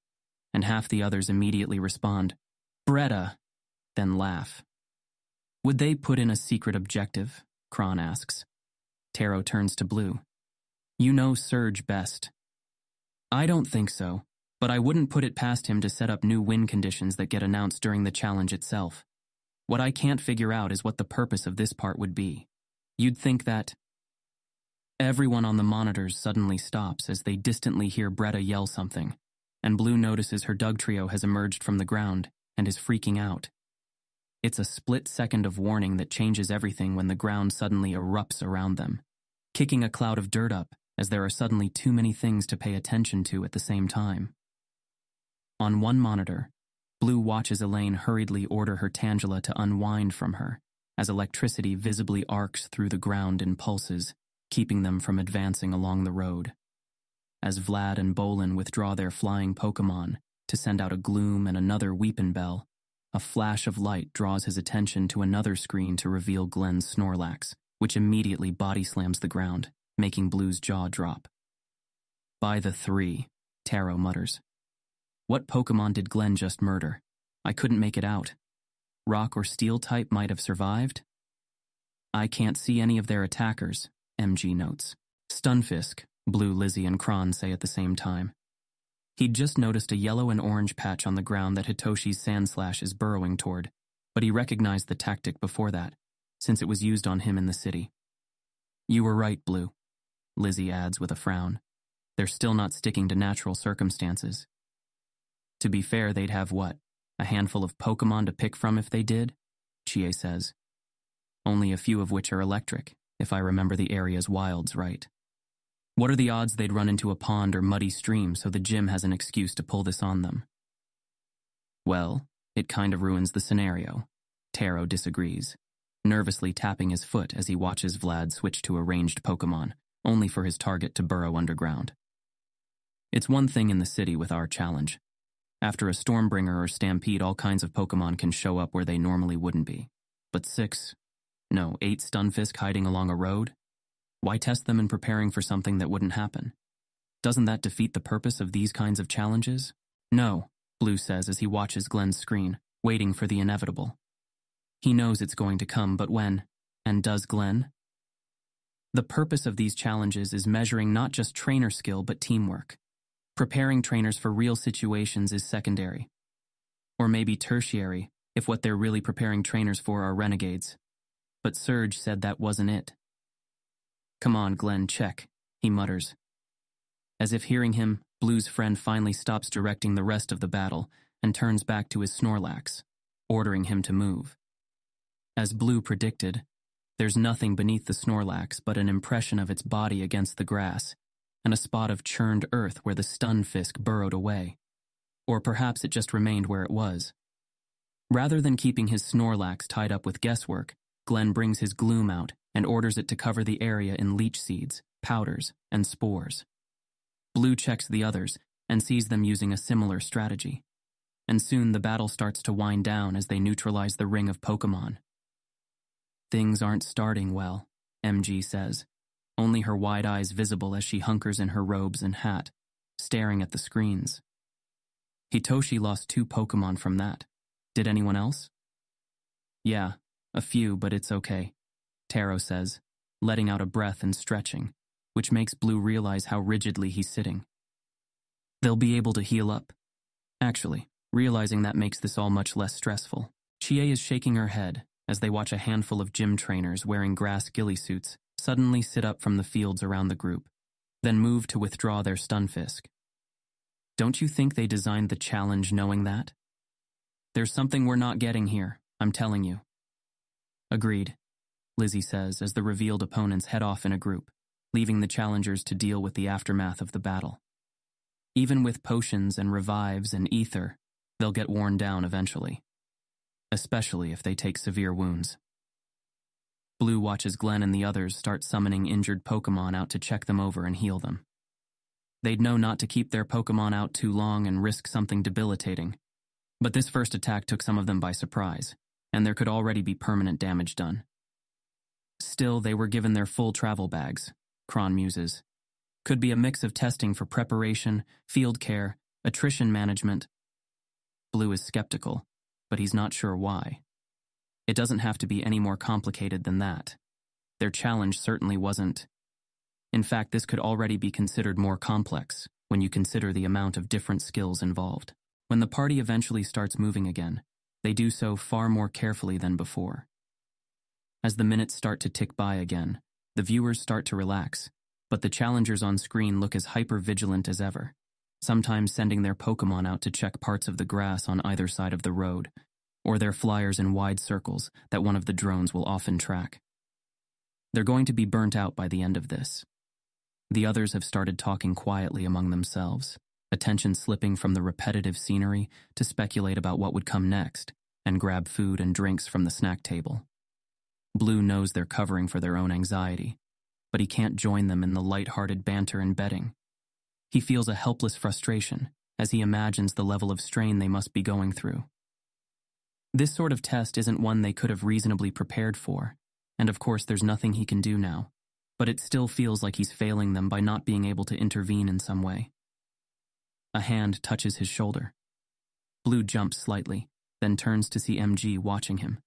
And half the others immediately respond, Bretta, then laugh. Would they put in a secret objective? Kron asks. Taro turns to Blue. You know Surge best. I don't think so, but I wouldn't put it past him to set up new win conditions that get announced during the challenge itself. What I can't figure out is what the purpose of this part would be. You'd think that... Everyone on the monitors suddenly stops as they distantly hear Bretta yell something, and Blue notices her Dugtrio has emerged from the ground and is freaking out. It's a split second of warning that changes everything when the ground suddenly erupts around them, kicking a cloud of dirt up as there are suddenly too many things to pay attention to at the same time. On one monitor, Blue watches Elaine hurriedly order her Tangela to unwind from her as electricity visibly arcs through the ground in pulses, keeping them from advancing along the road. As Vlad and Bolin withdraw their flying Pokemon to send out a Gloom and another Weepinbell, a flash of light draws his attention to another screen to reveal Glenn's Snorlax, which immediately body slams the ground, making Blue's jaw drop. By the 3, Taro mutters. What Pokemon did Glenn just murder? I couldn't make it out. Rock or Steel type might have survived? I can't see any of their attackers, MG notes. Stunfisk, Blue, Lizzie, and Kron say at the same time. He'd just noticed a yellow and orange patch on the ground that Hitoshi's Sandslash is burrowing toward, but he recognized the tactic before that, since it was used on him in the city. You were right, Blue, Lizzie adds with a frown. They're still not sticking to natural circumstances. To be fair, they'd have what? A handful of Pokemon to pick from if they did? Chie says. Only a few of which are electric, if I remember the area's wilds right. What are the odds they'd run into a pond or muddy stream so the gym has an excuse to pull this on them? Well, it kind of ruins the scenario. Taro disagrees, nervously tapping his foot as he watches Vlad switch to a ranged Pokemon, only for his target to burrow underground. It's one thing in the city with our challenge. After a Stormbringer or Stampede, all kinds of Pokemon can show up where they normally wouldn't be. But 8 Stunfisk hiding along a road? Why test them in preparing for something that wouldn't happen? Doesn't that defeat the purpose of these kinds of challenges? No, Blue says as he watches Glenn's screen, waiting for the inevitable. He knows it's going to come, but when? And does Glenn? The purpose of these challenges is measuring not just trainer skill, but teamwork. Preparing trainers for real situations is secondary. Or maybe tertiary, if what they're really preparing trainers for are renegades. But Surge said that wasn't it. Come on, Glenn, check, he mutters. As if hearing him, Blue's friend finally stops directing the rest of the battle and turns back to his Snorlax, ordering him to move. As Blue predicted, there's nothing beneath the Snorlax but an impression of its body against the grass and a spot of churned earth where the Stunfisk burrowed away. Or perhaps it just remained where it was. Rather than keeping his Snorlax tied up with guesswork, Glenn brings his Gloom out and orders it to cover the area in leech seeds, powders, and spores. Blue checks the others and sees them using a similar strategy. And soon the battle starts to wind down as they neutralize the ring of Pokemon. Things aren't starting well, MG says, only her wide eyes visible as she hunkers in her robes and hat, staring at the screens. Hitoshi lost 2 Pokemon from that. Did anyone else? Yeah, a few, but it's okay, Taro says, letting out a breath and stretching, which makes Blue realize how rigidly he's sitting. They'll be able to heal up. Actually, realizing that makes this all much less stressful. Chie is shaking her head as they watch a handful of gym trainers wearing grass ghillie suits suddenly sit up from the fields around the group, then move to withdraw their Stunfisk. Don't you think they designed the challenge knowing that? There's something we're not getting here, I'm telling you. Agreed, Lizzie says as the revealed opponents head off in a group, leaving the challengers to deal with the aftermath of the battle. Even with potions and revives and ether, they'll get worn down eventually, especially if they take severe wounds. Blue watches Glenn and the others start summoning injured Pokemon out to check them over and heal them. They'd know not to keep their Pokemon out too long and risk something debilitating, but this first attack took some of them by surprise, and there could already be permanent damage done. Still, they were given their full travel bags, Kron muses. Could be a mix of testing for preparation, field care, attrition management. Blue is skeptical, but he's not sure why. It doesn't have to be any more complicated than that. Their challenge certainly wasn't. In fact, this could already be considered more complex when you consider the amount of different skills involved. When the party eventually starts moving again, they do so far more carefully than before. As the minutes start to tick by again, the viewers start to relax, but the challengers on screen look as hyper-vigilant as ever, sometimes sending their Pokemon out to check parts of the grass on either side of the road, or their flyers in wide circles that one of the drones will often track. They're going to be burnt out by the end of this. The others have started talking quietly among themselves, attention slipping from the repetitive scenery to speculate about what would come next and grab food and drinks from the snack table. Blue knows they're covering for their own anxiety, but he can't join them in the light-hearted banter and betting. He feels a helpless frustration as he imagines the level of strain they must be going through. This sort of test isn't one they could have reasonably prepared for, and of course there's nothing he can do now, but it still feels like he's failing them by not being able to intervene in some way. A hand touches his shoulder. Blue jumps slightly, then turns to see MG watching him,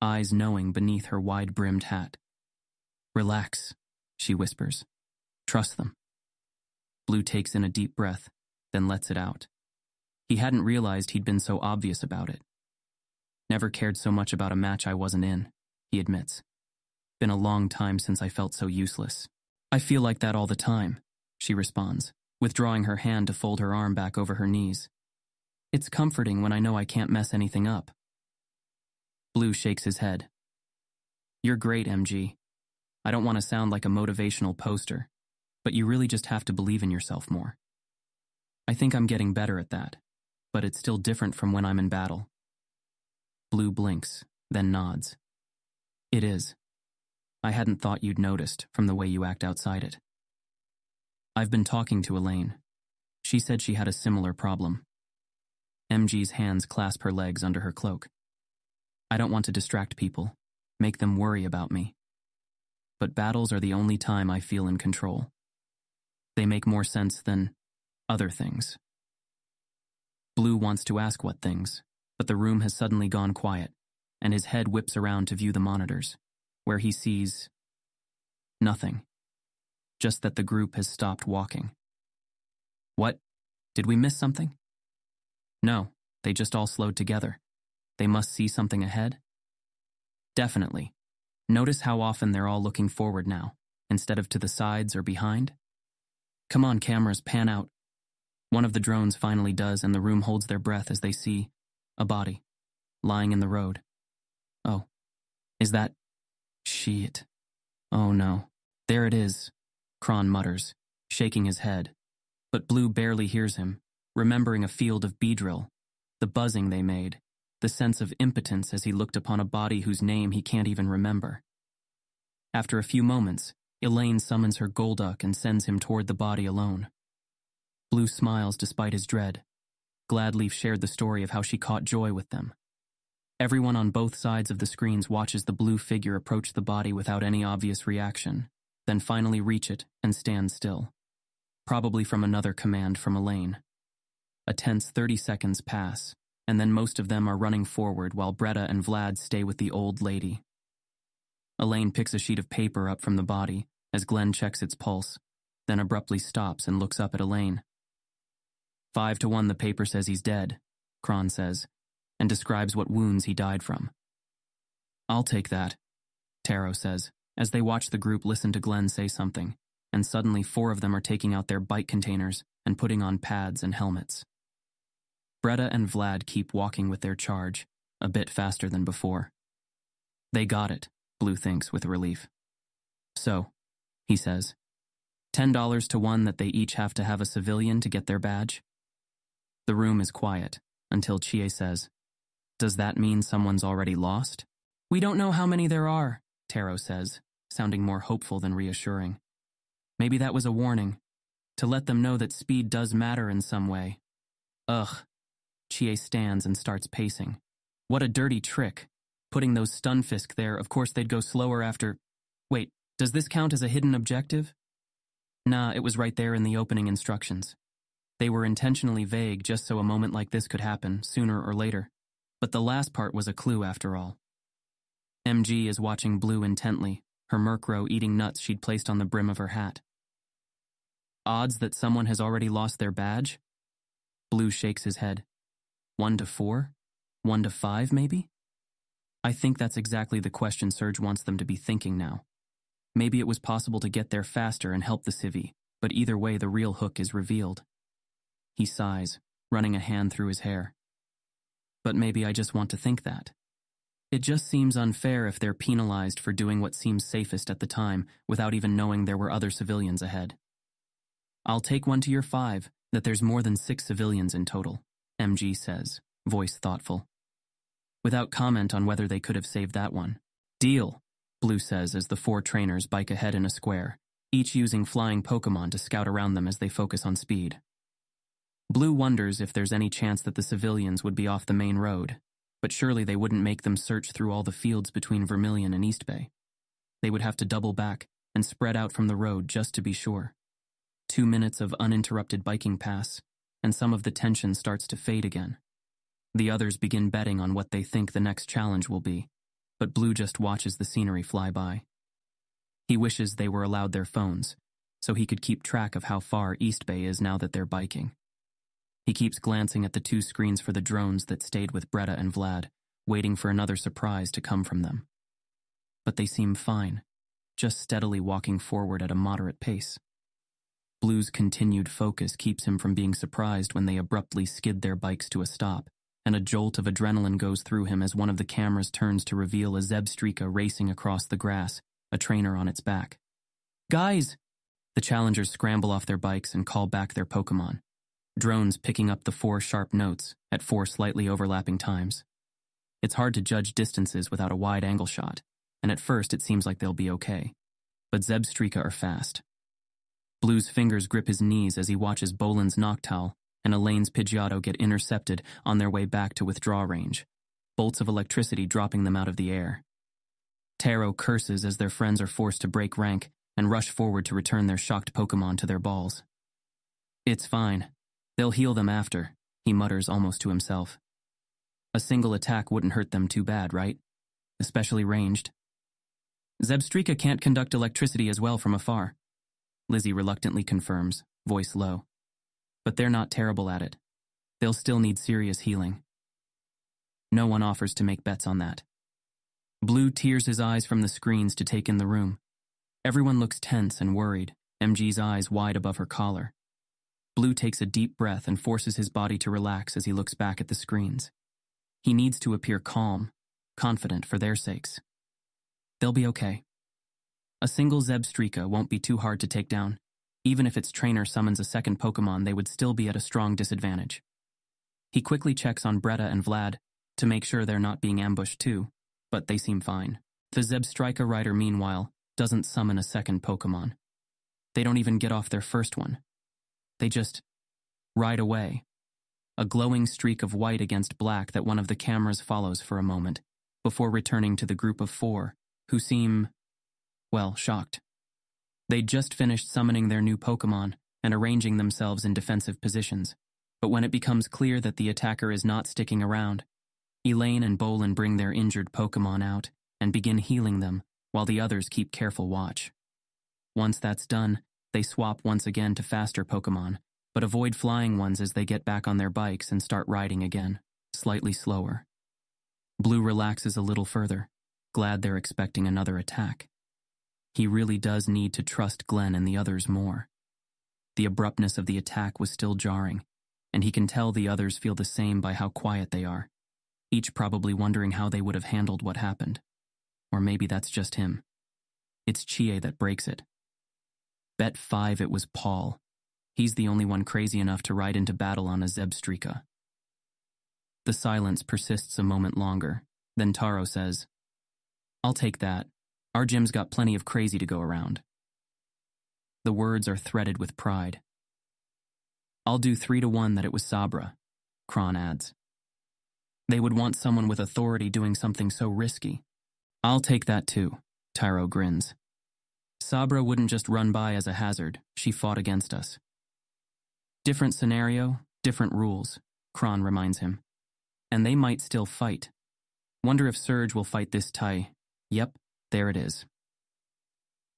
eyes knowing beneath her wide-brimmed hat. "Relax," she whispers. "Trust them." Blue takes in a deep breath, then lets it out. He hadn't realized he'd been so obvious about it. "Never cared so much about a match I wasn't in," he admits. "Been a long time since I felt so useless." "I feel like that all the time," she responds, withdrawing her hand to fold her arm back over her knees. "It's comforting when I know I can't mess anything up." Blue shakes his head. "You're great, MG. I don't want to sound like a motivational poster, but you really just have to believe in yourself more. I think I'm getting better at that, but it's still different from when I'm in battle." Blue blinks, then nods. "It is. I hadn't thought you'd noticed from the way you act outside it." "I've been talking to Elaine. She said she had a similar problem." MG's hands clasp her legs under her cloak. "I don't want to distract people, make them worry about me. But battles are the only time I feel in control. They make more sense than other things." Blue wants to ask what things, but the room has suddenly gone quiet, and his head whips around to view the monitors, where he sees nothing. Just that the group has stopped walking. "What? Did we miss something?" "No, they just all slowed together. They must see something ahead." "Definitely. Notice how often they're all looking forward now, instead of to the sides or behind? Come on, cameras, pan out." One of the drones finally does, and the room holds their breath as they see a body lying in the road. "Oh, is that... shit. Oh no. There it is," Kron mutters, shaking his head. But Blue barely hears him, remembering a field of Beedrill, the buzzing they made, the sense of impotence as he looked upon a body whose name he can't even remember. After a few moments, Elaine summons her Golduck and sends him toward the body alone. Blue smiles despite his dread. Gladleaf shared the story of how she caught joy with them. Everyone on both sides of the screens watches the blue figure approach the body without any obvious reaction, then finally reach it and stand still. Probably from another command from Elaine. A tense 30 seconds pass, and then most of them are running forward while Bretta and Vlad stay with the old lady. Elaine picks a sheet of paper up from the body as Glenn checks its pulse, then abruptly stops and looks up at Elaine. 5-1 the paper says he's dead, Kron says, and describes what wounds he died from. "I'll take that," Taro says, as they watch the group listen to Glenn say something, and suddenly 4 of them are taking out their bike containers and putting on pads and helmets. Bretta and Vlad keep walking with their charge, a bit faster than before. They got it, Blue thinks with relief. "So," he says, $10-1 that they each have to have a civilian to get their badge? The room is quiet, until Chie says, "Does that mean someone's already lost?" "We don't know how many there are," Taro says, sounding more hopeful than reassuring. "Maybe that was a warning, to let them know that speed does matter in some way." "Ugh." Chie stands and starts pacing. "What a dirty trick. Putting those Stunfisk there, of course they'd go slower after... Wait, does this count as a hidden objective?" "Nah, it was right there in the opening instructions. They were intentionally vague just so a moment like this could happen, sooner or later. But the last part was a clue after all." MG is watching Blue intently, her Murkrow eating nuts she'd placed on the brim of her hat. "Odds that someone has already lost their badge?" Blue shakes his head. 1-4? 1-5, maybe? I think that's exactly the question Surge wants them to be thinking now. Maybe it was possible to get there faster and help the civvy, but either way the real hook is revealed. He sighs, running a hand through his hair. But maybe I just want to think that. It just seems unfair if they're penalized for doing what seems safest at the time without even knowing there were other civilians ahead. "I'll take 1 to your 5, that there's more than 6 civilians in total," MG says, voice thoughtful. Without comment on whether they could have saved that one. "Deal," Blue says as the 4 trainers bike ahead in a square, each using flying Pokemon to scout around them as they focus on speed. Blue wonders if there's any chance that the civilians would be off the main road, but surely they wouldn't make them search through all the fields between Vermilion and East Bay. They would have to double back and spread out from the road just to be sure. 2 minutes of uninterrupted biking pass, and some of the tension starts to fade again. The others begin betting on what they think the next challenge will be, but Blue just watches the scenery fly by. He wishes they were allowed their phones, so he could keep track of how far East Bay is now that they're biking. He keeps glancing at the 2 screens for the drones that stayed with Bretta and Vlad, waiting for another surprise to come from them. But they seem fine, just steadily walking forward at a moderate pace. Blue's continued focus keeps him from being surprised when they abruptly skid their bikes to a stop, and a jolt of adrenaline goes through him as one of the cameras turns to reveal a Zebstrika racing across the grass, a trainer on its back. "Guys!" The challengers scramble off their bikes and call back their Pokémon, drones picking up the 4 sharp notes at 4 slightly overlapping times. It's hard to judge distances without a wide-angle shot, and at first it seems like they'll be okay. But Zebstrika are fast. Blue's fingers grip his knees as he watches Boland's Noctowl and Elaine's Pidgeotto get intercepted on their way back to withdraw range, bolts of electricity dropping them out of the air. Taro curses as their friends are forced to break rank and rush forward to return their shocked Pokémon to their balls. "It's fine. They'll heal them after," he mutters almost to himself. "A single attack wouldn't hurt them too bad, right? Especially ranged." "Zebstrika can't conduct electricity as well from afar," Lizzie reluctantly confirms, voice low. "But they're not terrible at it. They'll still need serious healing." No one offers to make bets on that. Blue tears his eyes from the screens to take in the room. Everyone looks tense and worried, MG's eyes wide above her collar. Blue takes a deep breath and forces his body to relax as he looks back at the screens. He needs to appear calm, confident for their sakes. They'll be okay. A single Zebstrika won't be too hard to take down. Even if its trainer summons a second Pokémon, they would still be at a strong disadvantage. He quickly checks on Bretta and Vlad to make sure they're not being ambushed too, but they seem fine. The Zebstrika rider, meanwhile, doesn't summon a second Pokémon. They don't even get off their first one. They just ride away. A glowing streak of white against black that one of the cameras follows for a moment, before returning to the group of 4, who seem, well, shocked. They'd just finished summoning their new Pokémon and arranging themselves in defensive positions, but when it becomes clear that the attacker is not sticking around, Elaine and Bolin bring their injured Pokémon out and begin healing them while the others keep careful watch. Once that's done, they swap once again to faster Pokémon, but avoid flying ones as they get back on their bikes and start riding again, slightly slower. Blue relaxes a little further, glad they're expecting another attack. He really does need to trust Glenn and the others more. The abruptness of the attack was still jarring, and he can tell the others feel the same by how quiet they are, each probably wondering how they would have handled what happened. Or maybe that's just him. It's Chie that breaks it. Bet 5 it was Paul. He's the only one crazy enough to ride into battle on a Zebstrika. The silence persists a moment longer, then Taro says, "I'll take that. Our gym's got plenty of crazy to go around." The words are threaded with pride. "I'll do 3-1 that it was Sabra," Kron adds. They would want someone with authority doing something so risky. "I'll take that too," Taro grins. "Sabra wouldn't just run by as a hazard, she fought against us." "Different scenario, different rules," Kron reminds him. "And they might still fight. Wonder if Surge will fight this Tai. Yep, there it is."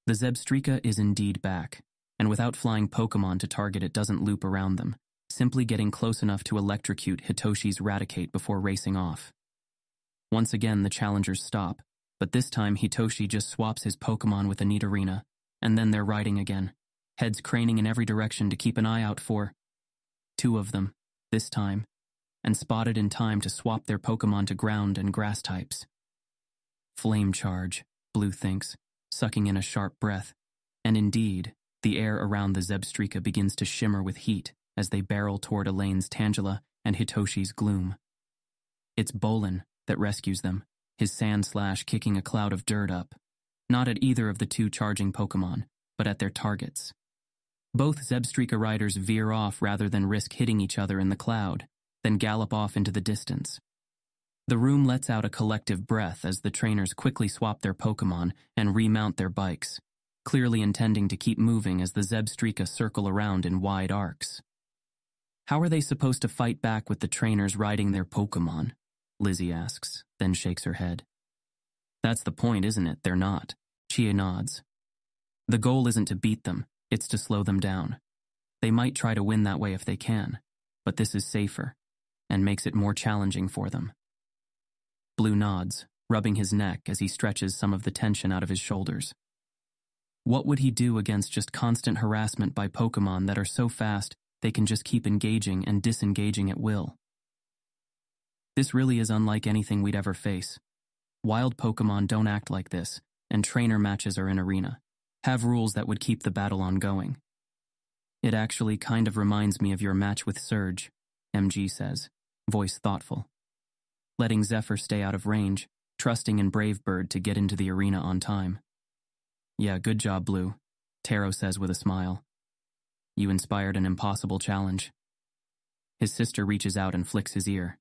The Zebstrika is indeed back, and without flying Pokémon to target it doesn't loop around them, simply getting close enough to electrocute Hitoshi's Raticate before racing off. Once again the challengers stop, but this time Hitoshi just swaps his Pokémon with a Nidorina, and then they're riding again, heads craning in every direction to keep an eye out for 2 of them, this time, and spotted in time to swap their Pokémon to ground and grass types. Flame charge, Blue thinks, sucking in a sharp breath, and indeed, the air around the Zebstrika begins to shimmer with heat as they barrel toward Elaine's Tangela and Hitoshi's Gloom. It's Bolin that rescues them, his sand slash kicking a cloud of dirt up, not at either of the 2 charging Pokémon, but at their targets. Both Zebstrika riders veer off rather than risk hitting each other in the cloud, then gallop off into the distance. The room lets out a collective breath as the trainers quickly swap their Pokémon and remount their bikes, clearly intending to keep moving as the Zebstrika circle around in wide arcs. How are they supposed to fight back with the trainers riding their Pokemon? Lizzie asks, then shakes her head. That's the point, isn't it? They're not. Chie nods. The goal isn't to beat them, it's to slow them down. They might try to win that way if they can, but this is safer, and makes it more challenging for them. Blue nods, rubbing his neck as he stretches some of the tension out of his shoulders. What would he do against just constant harassment by Pokemon that are so fast they can just keep engaging and disengaging at will? This really is unlike anything we'd ever face. Wild Pokemon don't act like this, and trainer matches are in arena. Have rules that would keep the battle ongoing. It actually kind of reminds me of your match with Surge, MG says, voice thoughtful. Letting Zephyr stay out of range, trusting in Brave Bird to get into the arena on time. Yeah, good job, Blue, Taro says with a smile. You inspired an impossible challenge. His sister reaches out and flicks his ear.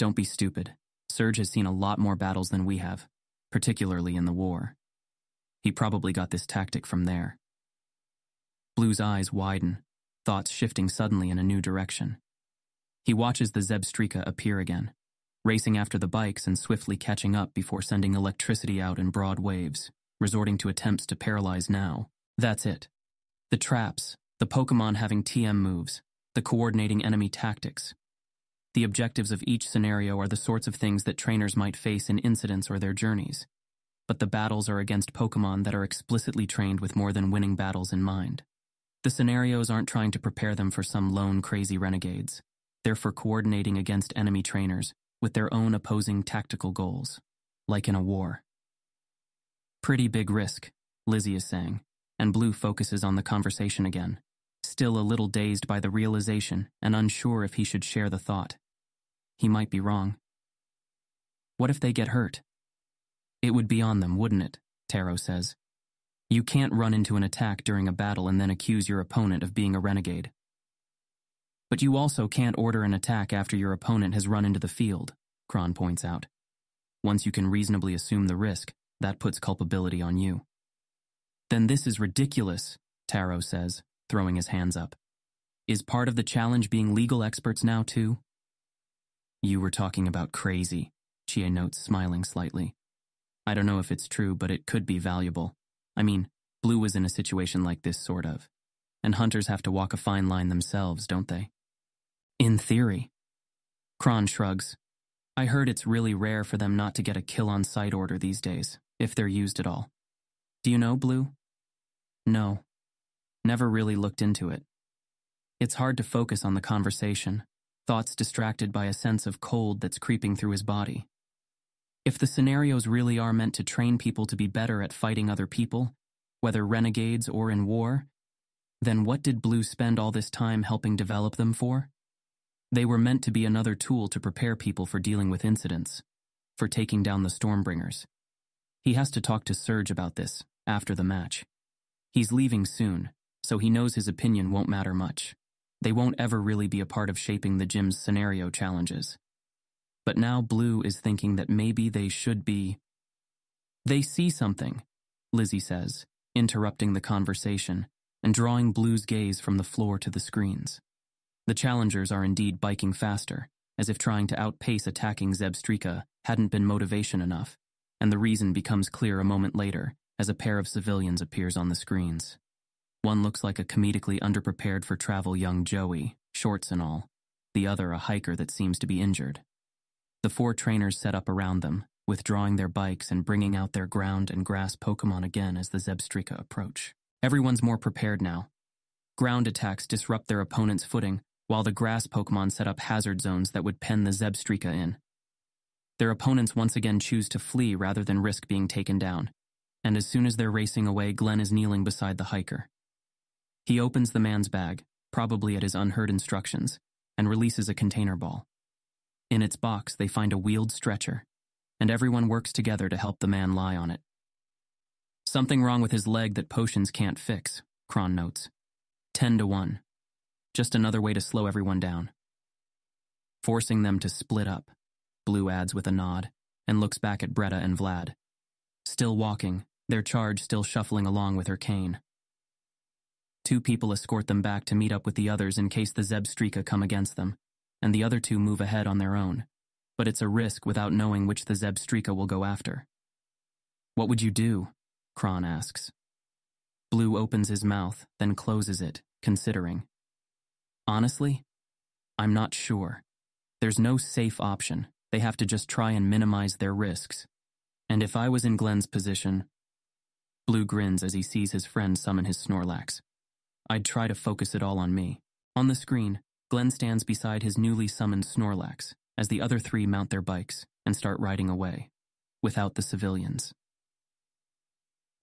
Don't be stupid. Surge has seen a lot more battles than we have, particularly in the war. He probably got this tactic from there. Blue's eyes widen, thoughts shifting suddenly in a new direction. He watches the Zebstrika appear again, racing after the bikes and swiftly catching up before sending electricity out in broad waves, resorting to attempts to paralyze now. That's it. The traps, the Pokemon having TM moves, the coordinating enemy tactics. The objectives of each scenario are the sorts of things that trainers might face in incidents or their journeys. But the battles are against Pokemon that are explicitly trained with more than winning battles in mind. The scenarios aren't trying to prepare them for some lone crazy renegades. They're for coordinating against enemy trainers with their own opposing tactical goals, like in a war. Pretty big risk, Lizzie is saying, and Blue focuses on the conversation again, still a little dazed by the realization and unsure if he should share the thought. He might be wrong. What if they get hurt? It would be on them, wouldn't it? Taro says. You can't run into an attack during a battle and then accuse your opponent of being a renegade. But you also can't order an attack after your opponent has run into the field, Kron points out. Once you can reasonably assume the risk, that puts culpability on you. Then this is ridiculous, Taro says, throwing his hands up. Is part of the challenge being legal experts now too? You were talking about crazy, Chie notes, smiling slightly. I don't know if it's true, but it could be valuable. I mean, Blue was in a situation like this, sort of. And hunters have to walk a fine line themselves, don't they? In theory. Kron shrugs. I heard it's really rare for them not to get a kill-on-sight order these days, if they're used at all. Do you know, Blue? No. Never really looked into it. It's hard to focus on the conversation, thoughts distracted by a sense of cold that's creeping through his body. If the scenarios really are meant to train people to be better at fighting other people, whether renegades or in war, then what did Blue spend all this time helping develop them for? They were meant to be another tool to prepare people for dealing with incidents, for taking down the Stormbringers. He has to talk to Surge about this, after the match. He's leaving soon, so he knows his opinion won't matter much. They won't ever really be a part of shaping the gym's scenario challenges. But now Blue is thinking that maybe they should be. They see something, Lizzie says, interrupting the conversation and drawing Blue's gaze from the floor to the screens. The challengers are indeed biking faster, as if trying to outpace attacking Zebstrika hadn't been motivation enough, and the reason becomes clear a moment later as a pair of civilians appears on the screens. One looks like a comedically underprepared for travel young Joey, shorts and all, the other a hiker that seems to be injured. The four trainers set up around them, withdrawing their bikes and bringing out their ground and grass Pokemon again as the Zebstrika approach. Everyone's more prepared now. Ground attacks disrupt their opponent's footing, while the grass Pokemon set up hazard zones that would pen the Zebstrika in. Their opponents once again choose to flee rather than risk being taken down, and as soon as they're racing away, Glenn is kneeling beside the hiker. He opens the man's bag, probably at his unheard instructions, and releases a container ball. In its box, they find a wheeled stretcher, and everyone works together to help the man lie on it. Something wrong with his leg that potions can't fix, Kron notes. 10-1. Just another way to slow everyone down. Forcing them to split up, Blue adds with a nod, and looks back at Bretta and Vlad. Still walking, their charge still shuffling along with her cane. Two people escort them back to meet up with the others in case the Zebstrika come against them, and the other two move ahead on their own, but it's a risk without knowing which the Zebstrika will go after. "What would you do?" Kron asks. Blue opens his mouth, then closes it, considering. "Honestly, I'm not sure. There's no safe option. They have to just try and minimize their risks. And if I was in Glenn's position..." Blue grins as he sees his friend summon his Snorlax. "I'd try to focus it all on me." On the screen, Glenn stands beside his newly summoned Snorlax as the other three mount their bikes and start riding away, without the civilians.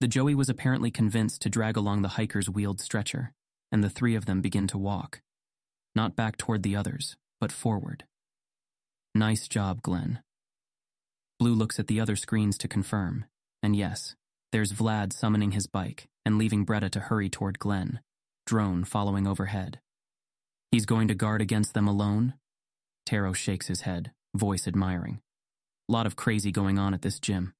The Joey was apparently convinced to drag along the hiker's wheeled stretcher, and the three of them begin to walk. Not back toward the others, but forward. "Nice job, Glenn." Blue looks at the other screens to confirm, and yes, there's Vlad summoning his bike and leaving Bretta to hurry toward Glenn, drone following overhead. "He's going to guard against them alone?" Taro shakes his head, voice admiring. Lot of crazy going on at this gym.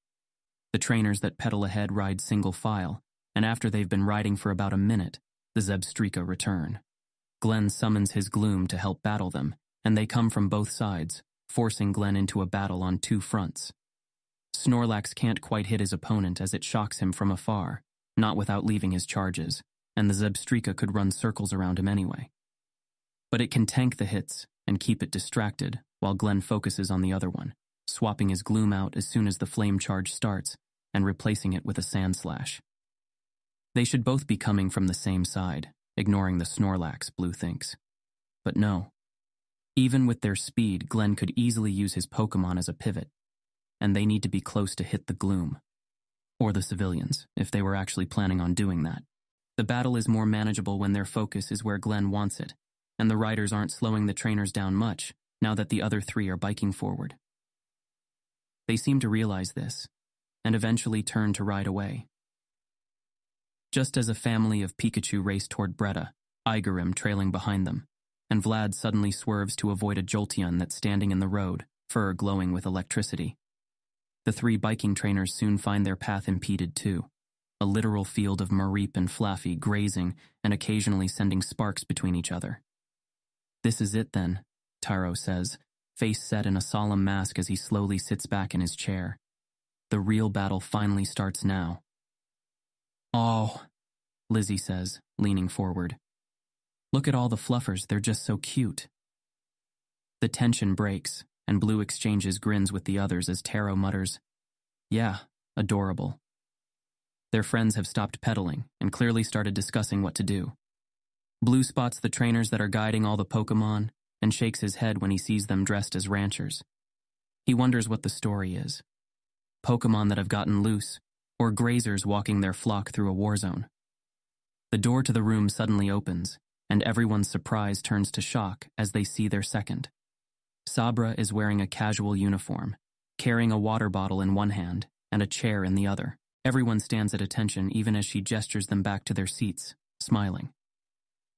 The trainers that pedal ahead ride single file, and after they've been riding for about a minute, the Zebstrika return. Glenn summons his Gloom to help battle them, and they come from both sides, forcing Glenn into a battle on two fronts. Snorlax can't quite hit his opponent as it shocks him from afar, not without leaving his charges, and the Zebstrika could run circles around him anyway. But it can tank the hits and keep it distracted while Glenn focuses on the other one, swapping his Gloom out as soon as the flame charge starts and replacing it with a Sand Slash. They should both be coming from the same side, ignoring the Snorlax, Blue thinks. But no. Even with their speed, Glenn could easily use his Pokemon as a pivot, and they need to be close to hit the Gloom. Or the civilians, if they were actually planning on doing that. The battle is more manageable when their focus is where Glenn wants it, and the riders aren't slowing the trainers down much now that the other three are biking forward. They seem to realize this, and eventually turn to ride away. Just as a family of Pikachu race toward Bretta, Igarim trailing behind them, and Vlad suddenly swerves to avoid a Jolteon that's standing in the road, fur glowing with electricity. The three biking trainers soon find their path impeded too, a literal field of Mareep and Flaffy grazing and occasionally sending sparks between each other. "This is it then," Taro says, face set in a solemn mask as he slowly sits back in his chair. The real battle finally starts now. "Oh," Lizzie says, leaning forward. "Look at all the fluffers, they're just so cute." The tension breaks, and Blue exchanges grins with the others as Taro mutters, "Yeah, adorable." Their friends have stopped pedaling and clearly started discussing what to do. Blue spots the trainers that are guiding all the Pokemon and shakes his head when he sees them dressed as ranchers. He wonders what the story is. Pokemon that have gotten loose, or grazers walking their flock through a war zone. The door to the room suddenly opens, and everyone's surprise turns to shock as they see their second. Sabra is wearing a casual uniform, carrying a water bottle in one hand and a chair in the other. Everyone stands at attention even as she gestures them back to their seats, smiling.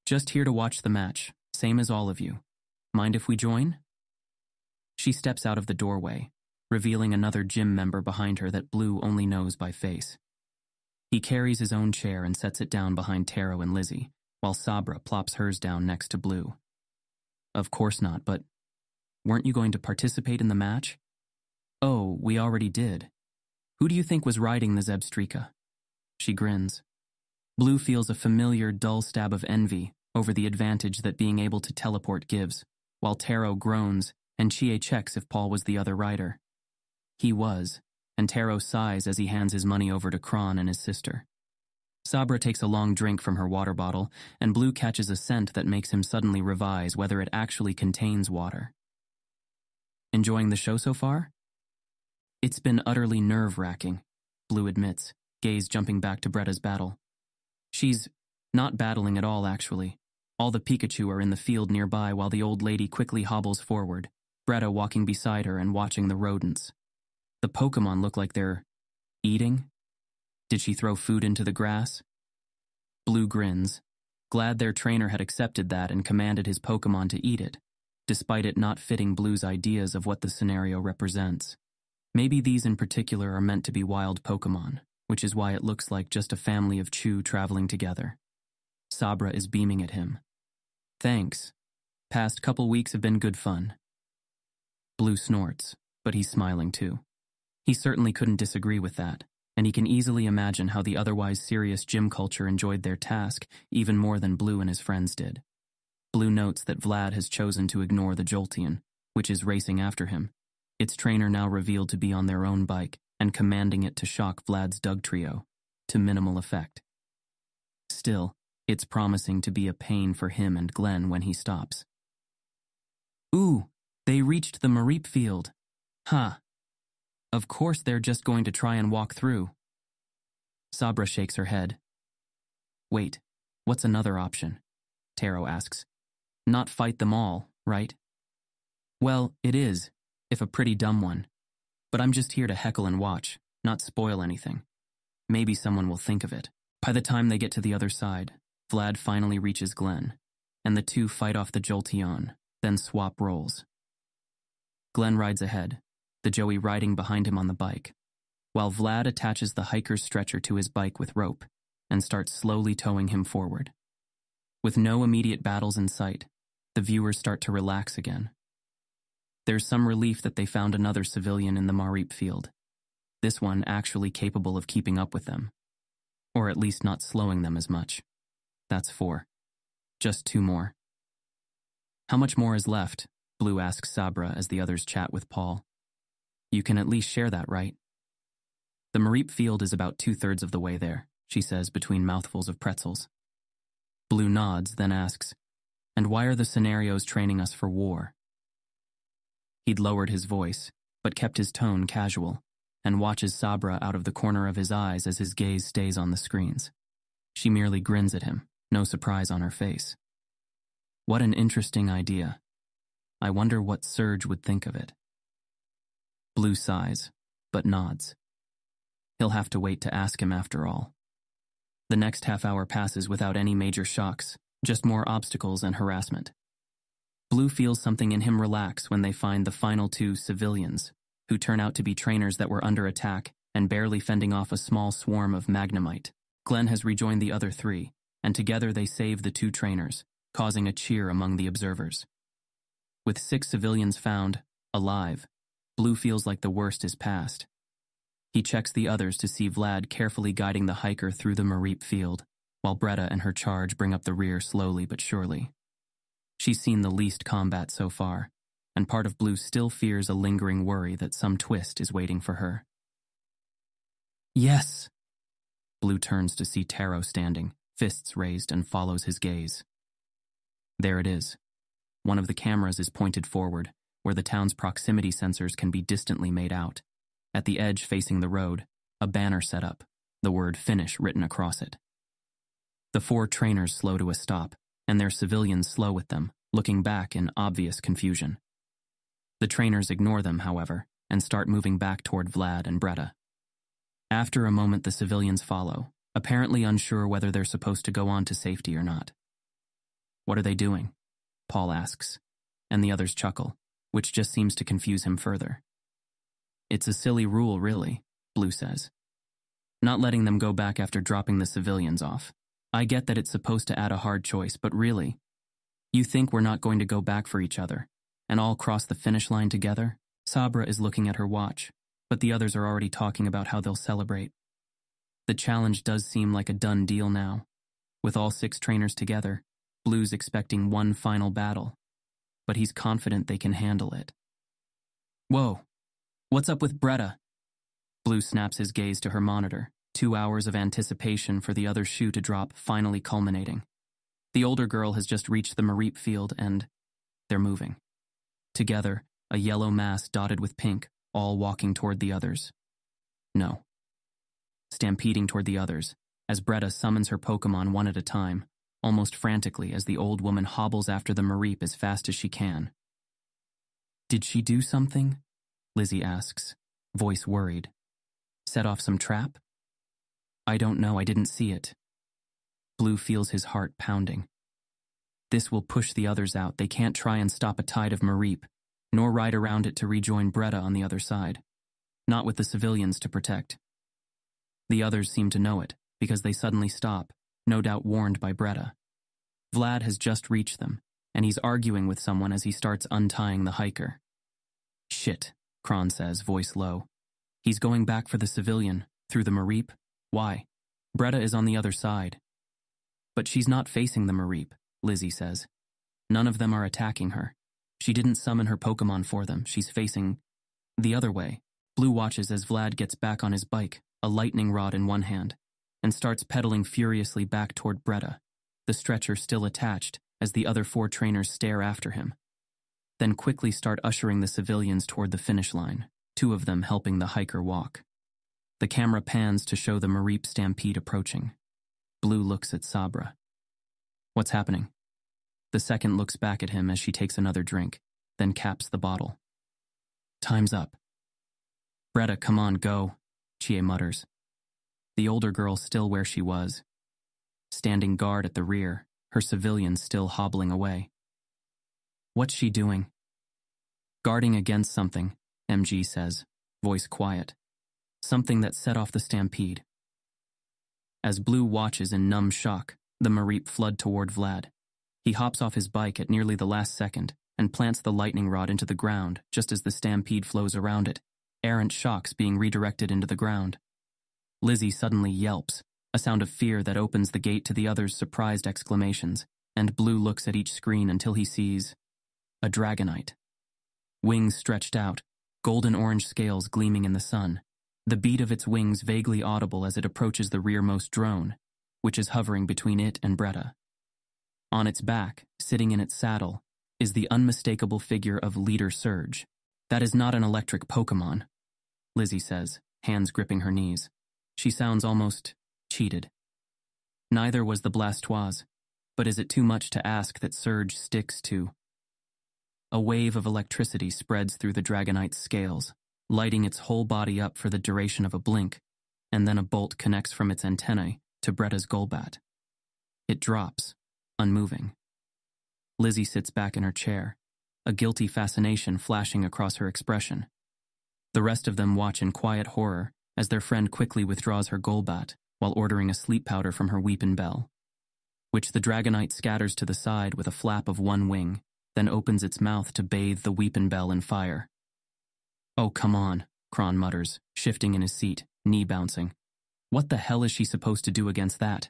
"Just here to watch the match, same as all of you. Mind if we join?" She steps out of the doorway, revealing another gym member behind her that Blue only knows by face. He carries his own chair and sets it down behind Taro and Lizzie, while Sabra plops hers down next to Blue. "Of course not, but weren't you going to participate in the match?" "Oh, we already did. Who do you think was riding the Zebstrika?" She grins. Blue feels a familiar, dull stab of envy over the advantage that being able to teleport gives, while Taro groans and Chie checks if Paul was the other rider. He was, and Taro sighs as he hands his money over to Kron and his sister. Sabra takes a long drink from her water bottle, and Blue catches a scent that makes him suddenly revise whether it actually contains water. "Enjoying the show so far?" "It's been utterly nerve-wracking," Blue admits, gaze jumping back to Bretta's battle. She's not battling at all, actually. All the Pikachu are in the field nearby while the old lady quickly hobbles forward, Bretta walking beside her and watching the rodents. The Pokemon look like they're eating? Did she throw food into the grass? Blue grins, glad their trainer had accepted that and commanded his Pokemon to eat it, despite it not fitting Blue's ideas of what the scenario represents. Maybe these in particular are meant to be wild Pokemon, which is why it looks like just a family of Chu traveling together. Sabra is beaming at him. Thanks. Past couple weeks have been good fun. Blue snorts, but he's smiling too. He certainly couldn't disagree with that, and he can easily imagine how the otherwise serious gym culture enjoyed their task even more than Blue and his friends did. Blue notes that Vlad has chosen to ignore the Jolteon, which is racing after him, its trainer now revealed to be on their own bike and commanding it to shock Vlad's Dugtrio, to minimal effect. Still, it's promising to be a pain for him and Glenn when he stops. Ooh, they reached the Mareep field. Huh. Of course they're just going to try and walk through. Sabra shakes her head. Wait, what's another option? Taro asks. Not fight them all, right? Well, it is, if a pretty dumb one. But I'm just here to heckle and watch, not spoil anything. Maybe someone will think of it. By the time they get to the other side, Vlad finally reaches Glenn, and the two fight off the Jolteon, then swap roles. Glenn rides ahead, the Joey riding behind him on the bike, while Vlad attaches the hiker's stretcher to his bike with rope and starts slowly towing him forward. With no immediate battles in sight, the viewers start to relax again. There's some relief that they found another civilian in the Mareep field, this one actually capable of keeping up with them, or at least not slowing them as much. That's 4. Just 2 more. How much more is left? Blue asks Sabra as the others chat with Paul. You can at least share that, right? The Mareep field is about 2/3 of the way there, she says between mouthfuls of pretzels. Blue nods, then asks, and why are the scenarios training us for war? He'd lowered his voice, but kept his tone casual, and watches Sabra out of the corner of his eyes as his gaze stays on the screens. She merely grins at him, no surprise on her face. What an interesting idea. I wonder what Serge would think of it. Blue sighs, but nods. He'll have to wait to ask him after all. The next half hour passes without any major shocks, just more obstacles and harassment. Blue feels something in him relax when they find the final 2 civilians, who turn out to be trainers that were under attack and barely fending off a small swarm of Magnemite. Glenn has rejoined the other 3, and together they save the 2 trainers, causing a cheer among the observers. With 6 civilians found, alive, Blue feels like the worst is past. He checks the others to see Vlad carefully guiding the hiker through the Mareep field, while Bretta and her charge bring up the rear slowly but surely. She's seen the least combat so far, and part of Blue still fears a lingering worry that some twist is waiting for her. Yes! Blue turns to see Taro standing, fists raised, and follows his gaze. There it is. One of the cameras is pointed forward, where the town's proximity sensors can be distantly made out. At the edge facing the road, a banner set up, the word finish written across it. The 4 trainers slow to a stop, and their civilians slow with them, looking back in obvious confusion. The trainers ignore them, however, and start moving back toward Vlad and Bretta. After a moment, the civilians follow, apparently unsure whether they're supposed to go on to safety or not. What are they doing? Paul asks, and the others chuckle, which just seems to confuse him further. It's a silly rule, really, Blue says. Not letting them go back after dropping the civilians off. I get that it's supposed to add a hard choice, but really, you think we're not going to go back for each other and all cross the finish line together? Sabra is looking at her watch, but the others are already talking about how they'll celebrate. The challenge does seem like a done deal now. With all 6 trainers together, Blue's expecting one final battle, but he's confident they can handle it. Whoa, what's up with Bretta? Blue snaps his gaze to her monitor, 2 hours of anticipation for the other shoe to drop finally culminating. The older girl has just reached the Mareep field and they're moving. Together, a yellow mass dotted with pink, all walking toward the others. No. Stampeding toward the others, as Bretta summons her Pokemon one at a time, almost frantically as the old woman hobbles after the Mareep as fast as she can. Did she do something? Lizzie asks, voice worried. Set off some trap? I don't know, I didn't see it. Blue feels his heart pounding. This will push the others out. They can't try and stop a tide of Mareep, nor ride around it to rejoin Bretta on the other side. Not with the civilians to protect. The others seem to know it, because they suddenly stop, no doubt warned by Bretta. Vlad has just reached them, and he's arguing with someone as he starts untying the hiker. Shit, Kron says, voice low. He's going back for the civilian, through the Mareep. Why? Bretta is on the other side. But she's not facing the Mareep, Lizzie says. None of them are attacking her. She didn't summon her Pokemon for them. She's facing the other way. Blue watches as Vlad gets back on his bike, a lightning rod in one hand, and starts pedaling furiously back toward Bretta, the stretcher still attached as the other 4 trainers stare after him. Then quickly start ushering the civilians toward the finish line, 2 of them helping the hiker walk. The camera pans to show the Mareep stampede approaching. Blue looks at Sabra. What's happening? The second looks back at him as she takes another drink, then caps the bottle. Time's up. Bretta, come on, go, Chie mutters. The older girl still where she was, standing guard at the rear, her civilians still hobbling away. What's she doing? Guarding against something, MG says, voice quiet. Something that set off the stampede. As Blue watches in numb shock, the Mareep flood toward Vlad. He hops off his bike at nearly the last second and plants the lightning rod into the ground just as the stampede flows around it, errant shocks being redirected into the ground. Lizzie suddenly yelps, a sound of fear that opens the gate to the others' surprised exclamations, and Blue looks at each screen until he sees a Dragonite. Wings stretched out, golden-orange scales gleaming in the sun, the beat of its wings vaguely audible as it approaches the rearmost drone, which is hovering between it and Bretta. On its back, sitting in its saddle, is the unmistakable figure of Leader Surge. That is not an electric Pokemon, Lizzie says, hands gripping her knees. She sounds almost cheated. Neither was the Blastoise, but is it too much to ask that Surge sticks to? A wave of electricity spreads through the Dragonite's scales, lighting its whole body up for the duration of a blink, and then a bolt connects from its antennae to Bretta's Golbat. It drops, unmoving. Lizzie sits back in her chair, a guilty fascination flashing across her expression. The rest of them watch in quiet horror as their friend quickly withdraws her Golbat while ordering a sleep powder from her Weepin' Bell, which the Dragonite scatters to the side with a flap of one wing, then opens its mouth to bathe the Weepin' Bell in fire. Oh, come on, Kron mutters, shifting in his seat, knee bouncing. What the hell is she supposed to do against that?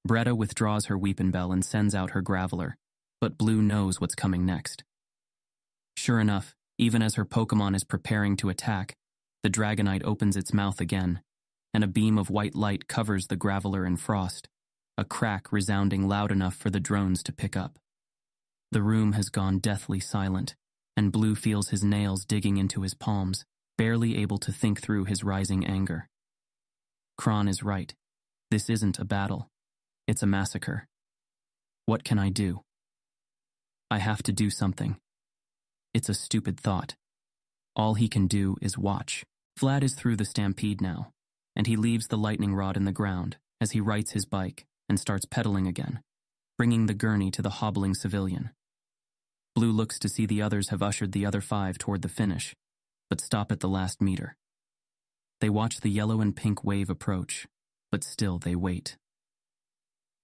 Bretta withdraws her Weepin' Bell and sends out her Graveler, but Blue knows what's coming next. Sure enough, even as her Pokemon is preparing to attack, the Dragonite opens its mouth again, and a beam of white light covers the Graveler in frost, a crack resounding loud enough for the drones to pick up. The room has gone deathly silent, and Blue feels his nails digging into his palms, barely able to think through his rising anger. Kron is right. This isn't a battle. It's a massacre. What can I do? I have to do something. It's a stupid thought. All he can do is watch. Vlad is through the stampede now, and he leaves the lightning rod in the ground as he rights his bike and starts pedaling again, bringing the gurney to the hobbling civilian. Blue looks to see the others have ushered the other 5 toward the finish, but stop at the last meter. They watch the yellow and pink wave approach, but still they wait.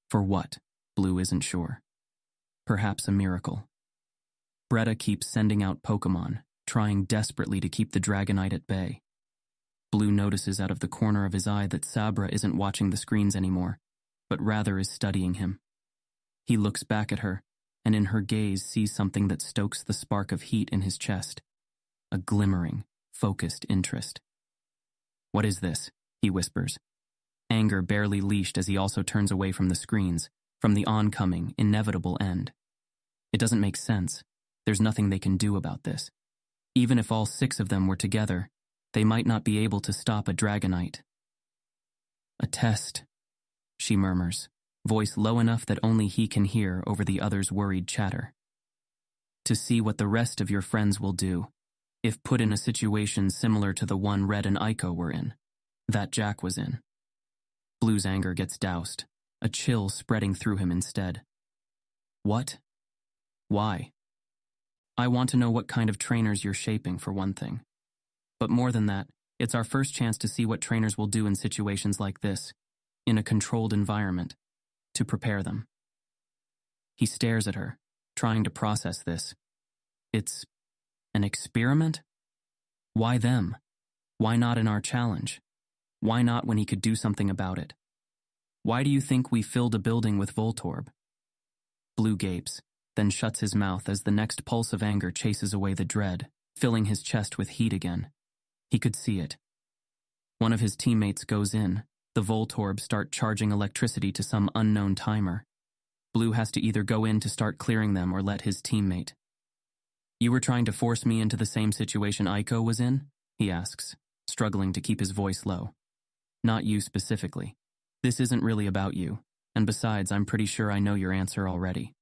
For what? Blue isn't sure. Perhaps a miracle. Bretta keeps sending out Pokemon, trying desperately to keep the Dragonite at bay. Blue notices out of the corner of his eye that Sabra isn't watching the screens anymore, but rather is studying him. He looks back at her, and in her gaze sees something that stokes the spark of heat in his chest. A glimmering, focused interest. What is this? He whispers. Anger barely leashed as he also turns away from the screens, from the oncoming, inevitable end. It doesn't make sense. There's nothing they can do about this. Even if all 6 of them were together, they might not be able to stop a Dragonite. A test, she murmurs, voice low enough that only he can hear over the others' worried chatter. To see what the rest of your friends will do, if put in a situation similar to the one Red and Aiko were in, that Jack was in. Blue's anger gets doused, a chill spreading through him instead. What? Why? I want to know what kind of trainers you're shaping, for one thing. But more than that, It's our first chance to see what trainers will do in situations like this, in a controlled environment, to prepare them. He stares at her, trying to process this. It's an experiment? Why them? Why not in our challenge? Why not when he could do something about it? Why do you think we filled a building with Voltorb? Blue gapes, then shuts his mouth as the next pulse of anger chases away the dread, filling his chest with heat again. He could see it. One of his teammates goes in. The Voltorb start charging electricity to some unknown timer. Blue has to either go in to start clearing them or let his teammate. You were trying to force me into the same situation Aiko was in? He asks, struggling to keep his voice low. Not you specifically. This isn't really about you, and besides, I'm pretty sure I know your answer already.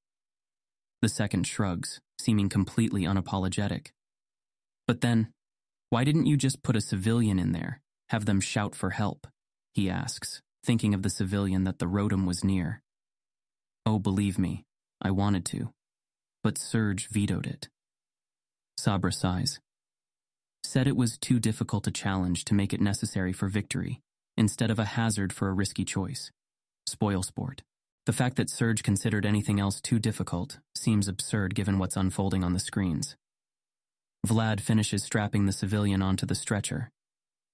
The second shrugs, seeming completely unapologetic. But then, why didn't you just put a civilian in there, have them shout for help? He asks, thinking of the civilian that the Rotom was near. Oh, believe me, I wanted to, but Surge vetoed it. Sabra sighs. Said it was too difficult a challenge to make it necessary for victory, instead of a hazard for a risky choice. Spoil sport. The fact that Surge considered anything else too difficult seems absurd given what's unfolding on the screens. Vlad finishes strapping the civilian onto the stretcher,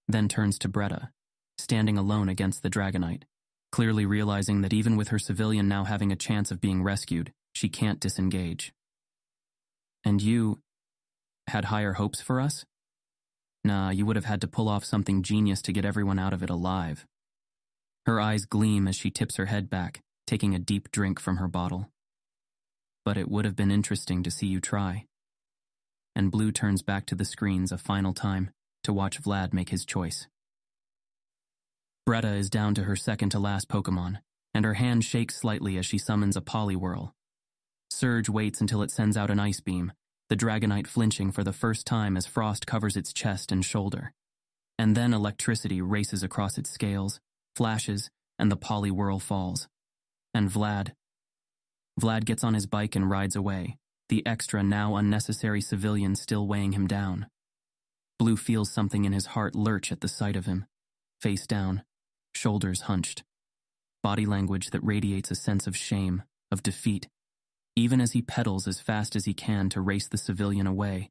then turns to Bretta, standing alone against the Dragonite, clearly realizing that even with her civilian now having a chance of being rescued, she can't disengage. And you had higher hopes for us? Nah, you would have had to pull off something genius to get everyone out of it alive. Her eyes gleam as she tips her head back, taking a deep drink from her bottle. But it would have been interesting to see you try. And Blue turns back to the screens a final time to watch Vlad make his choice. Bretta is down to her second-to-last Pokemon, and her hand shakes slightly as she summons a Poliwhirl. Surge waits until it sends out an Ice Beam, the Dragonite flinching for the first time as frost covers its chest and shoulder. And then electricity races across its scales, flashes, and the Poliwhirl falls. And Vlad gets on his bike and rides away, the extra now unnecessary civilian still weighing him down. Blue feels something in his heart lurch at the sight of him, face down, shoulders hunched. Body language that radiates a sense of shame, of defeat, even as he pedals as fast as he can to race the civilian away,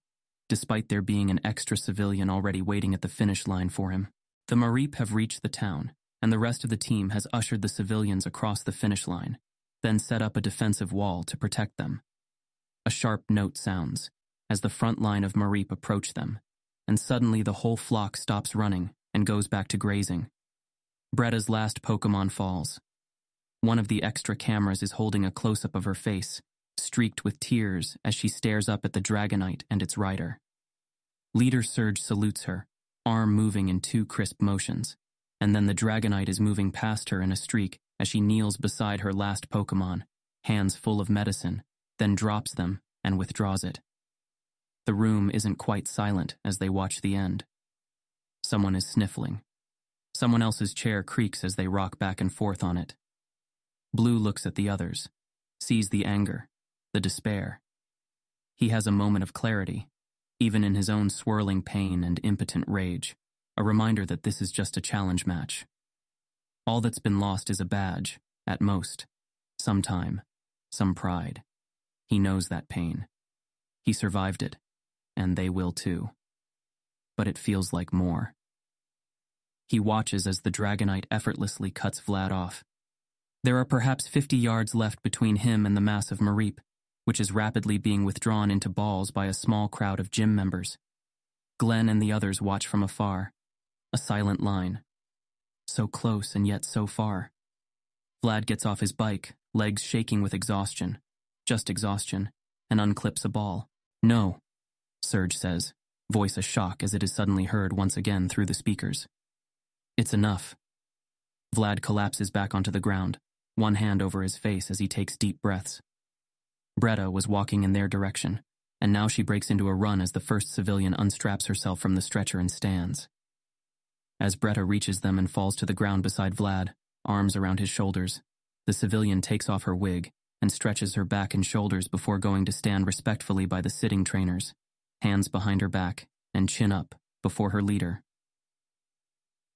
despite there being an extra civilian already waiting at the finish line for him. The Mareep have reached the town, and the rest of the team has ushered the civilians across the finish line, then set up a defensive wall to protect them. A sharp note sounds as the front line of Mareep approach them, and suddenly the whole flock stops running and goes back to grazing. Bretta's last Pokemon falls. One of the extra cameras is holding a close-up of her face, streaked with tears as she stares up at the Dragonite and its rider. Leader Surge salutes her, arm moving in two crisp motions, and then the Dragonite is moving past her in a streak as she kneels beside her last Pokemon, hands full of medicine, then drops them and withdraws it. The room isn't quite silent as they watch the end. Someone is sniffling. Someone else's chair creaks as they rock back and forth on it. Blue looks at the others, sees the anger, the despair. He has a moment of clarity, even in his own swirling pain and impotent rage, a reminder that this is just a challenge match. All that's been lost is a badge, at most, some time, some pride. He knows that pain. He survived it, and they will too. But it feels like more. He watches as the Dragonite effortlessly cuts Vlad off. There are perhaps 50 yards left between him and the massive Mareep, which is rapidly being withdrawn into balls by a small crowd of gym members. Glenn and the others watch from afar, a silent line. So close and yet so far. Vlad gets off his bike, legs shaking with exhaustion, just exhaustion, and unclips a ball. No, Surge says, voice a shock as it is suddenly heard once again through the speakers. It's enough. Vlad collapses back onto the ground, one hand over his face as he takes deep breaths. Bretta was walking in their direction, and now she breaks into a run as the first civilian unstraps herself from the stretcher and stands. As Bretta reaches them and falls to the ground beside Vlad, arms around his shoulders, the civilian takes off her wig and stretches her back and shoulders before going to stand respectfully by the sitting trainers, hands behind her back and chin up before her leader.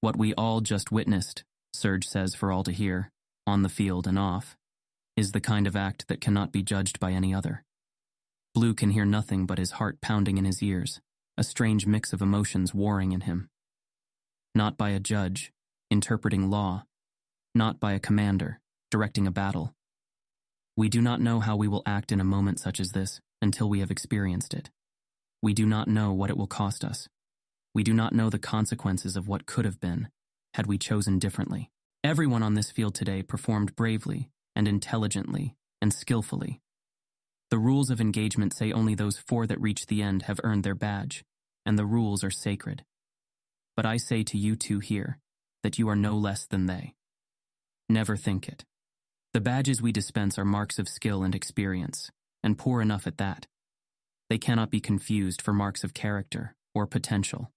What we all just witnessed, Serge says for all to hear, on the field and off, is the kind of act that cannot be judged by any other. Blue can hear nothing but his heart pounding in his ears, a strange mix of emotions warring in him. Not by a judge, interpreting law, not by a commander, directing a battle. We do not know how we will act in a moment such as this until we have experienced it. We do not know what it will cost us. We do not know the consequences of what could have been, had we chosen differently. Everyone on this field today performed bravely and intelligently and skillfully. The rules of engagement say only those 4 that reach the end have earned their badge, and the rules are sacred. But I say to you 2 here that you are no less than they. Never think it. The badges we dispense are marks of skill and experience, and poor enough at that. They cannot be confused for marks of character or potential.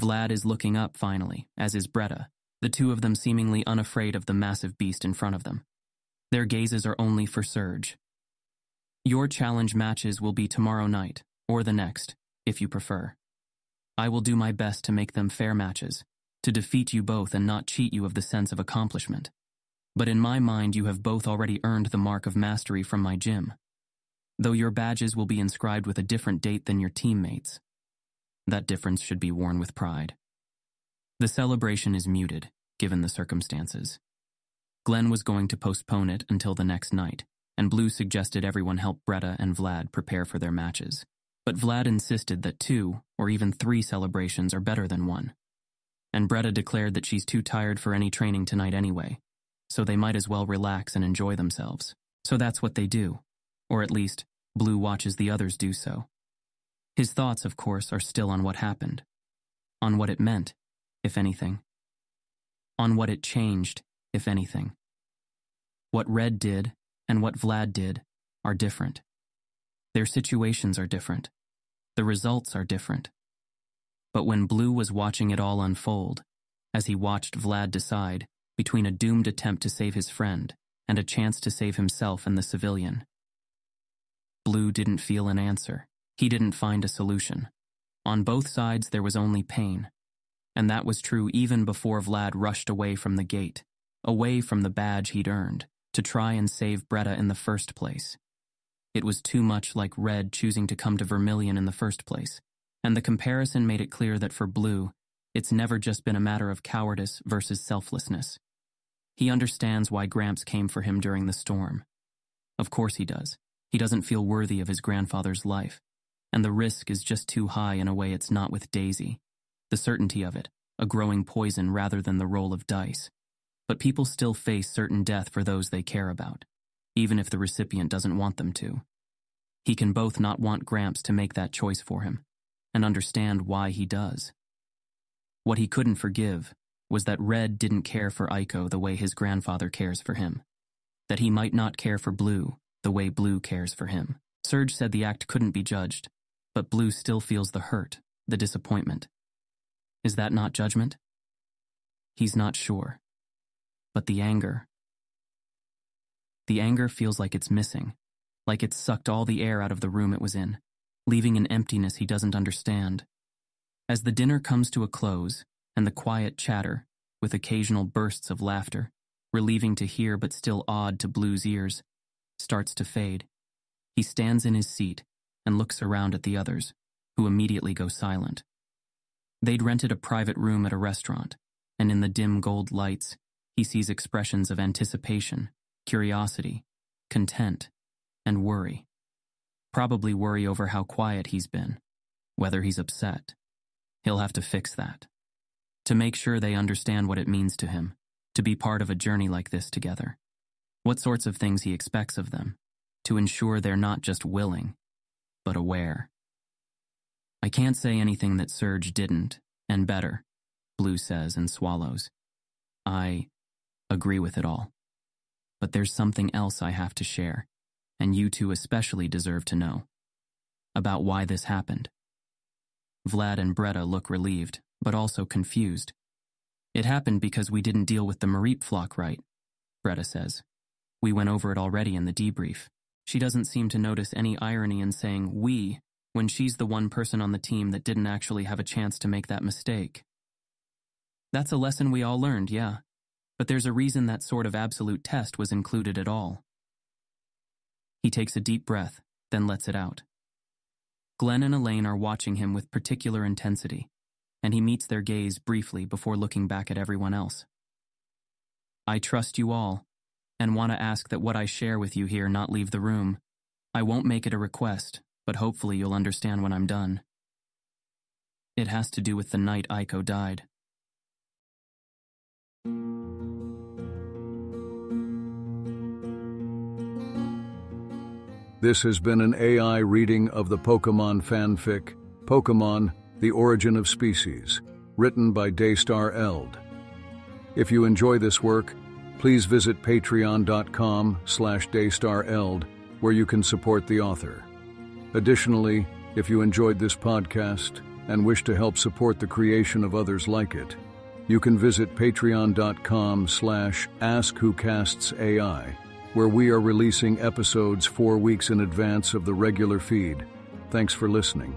Vlad is looking up finally, as is Bretta, the 2 of them seemingly unafraid of the massive beast in front of them. Their gazes are only for Serge. Your challenge matches will be tomorrow night, or the next, if you prefer. I will do my best to make them fair matches, to defeat you both and not cheat you of the sense of accomplishment. But in my mind you have both already earned the mark of mastery from my gym, though your badges will be inscribed with a different date than your teammates. That difference should be worn with pride. The celebration is muted, given the circumstances. Glenn was going to postpone it until the next night, and Blue suggested everyone help Bretta and Vlad prepare for their matches. But Vlad insisted that 2 or even 3 celebrations are better than 1. And Bretta declared that she's too tired for any training tonight anyway, so they might as well relax and enjoy themselves. So that's what they do, or at least, Blue watches the others do so. His thoughts, of course, are still on what happened, on what it meant, if anything, on what it changed, if anything. What Red did and what Vlad did are different. Their situations are different. The results are different. But when Blue was watching it all unfold, as he watched Vlad decide between a doomed attempt to save his friend and a chance to save himself and the civilian, Blue didn't feel an answer. He didn't find a solution. On both sides there was only pain. And that was true even before Vlad rushed away from the gate, away from the badge he'd earned, to try and save Bretta in the first place. It was too much like Red choosing to come to Vermilion in the first place, and the comparison made it clear that for Blue, it's never just been a matter of cowardice versus selflessness. He understands why Gramps came for him during the storm. Of course he does. He doesn't feel worthy of his grandfather's life, and the risk is just too high in a way it's not with Daisy. The certainty of it, a growing poison rather than the roll of dice. But people still face certain death for those they care about, even if the recipient doesn't want them to. He can both not want Gramps to make that choice for him, and understand why he does. What he couldn't forgive was that Red didn't care for Aiko the way his grandfather cares for him, that he might not care for Blue the way Blue cares for him. Serge said the act couldn't be judged, but Blue still feels the hurt, the disappointment. Is that not judgment? He's not sure. But the anger feels like it's missing, like it's sucked all the air out of the room it was in, leaving an emptiness he doesn't understand. As the dinner comes to a close, and the quiet chatter, with occasional bursts of laughter, relieving to hear but still odd to Blue's ears, starts to fade, he stands in his seat and looks around at the others, who immediately go silent. They'd rented a private room at a restaurant, and in the dim gold lights, he sees expressions of anticipation, curiosity, content, and worry. Probably worry over how quiet he's been, whether he's upset. He'll have to fix that. To make sure they understand what it means to him, to be part of a journey like this together. What sorts of things he expects of them, to ensure they're not just willing, but aware. I can't say anything that Serge didn't, and better, Blue says and swallows. I agree with it all. But there's something else I have to share, and you two especially deserve to know. About why this happened. Vlad and Bretta look relieved, but also confused. It happened because we didn't deal with the Mareep flock right, Bretta says. We went over it already in the debrief. She doesn't seem to notice any irony in saying we, when she's the one person on the team that didn't actually have a chance to make that mistake. That's a lesson we all learned, yeah. But there's a reason that sort of absolute test was included at all. He takes a deep breath, then lets it out. Glenn and Elaine are watching him with particular intensity, and he meets their gaze briefly before looking back at everyone else. I trust you all, and want to ask that what I share with you here not leave the room. I won't make it a request, but hopefully you'll understand when I'm done. It has to do with the night Aiko died. This has been an AI reading of the Pokemon fanfic, Pokemon: The Origin of Species, written by Daystar Eld. If you enjoy this work, please visit patreon.com/daystareld, where you can support the author. Additionally, if you enjoyed this podcast and wish to help support the creation of others like it, you can visit patreon.com/AskWhoCastsAI, where we are releasing episodes 4 weeks in advance of the regular feed. Thanks for listening.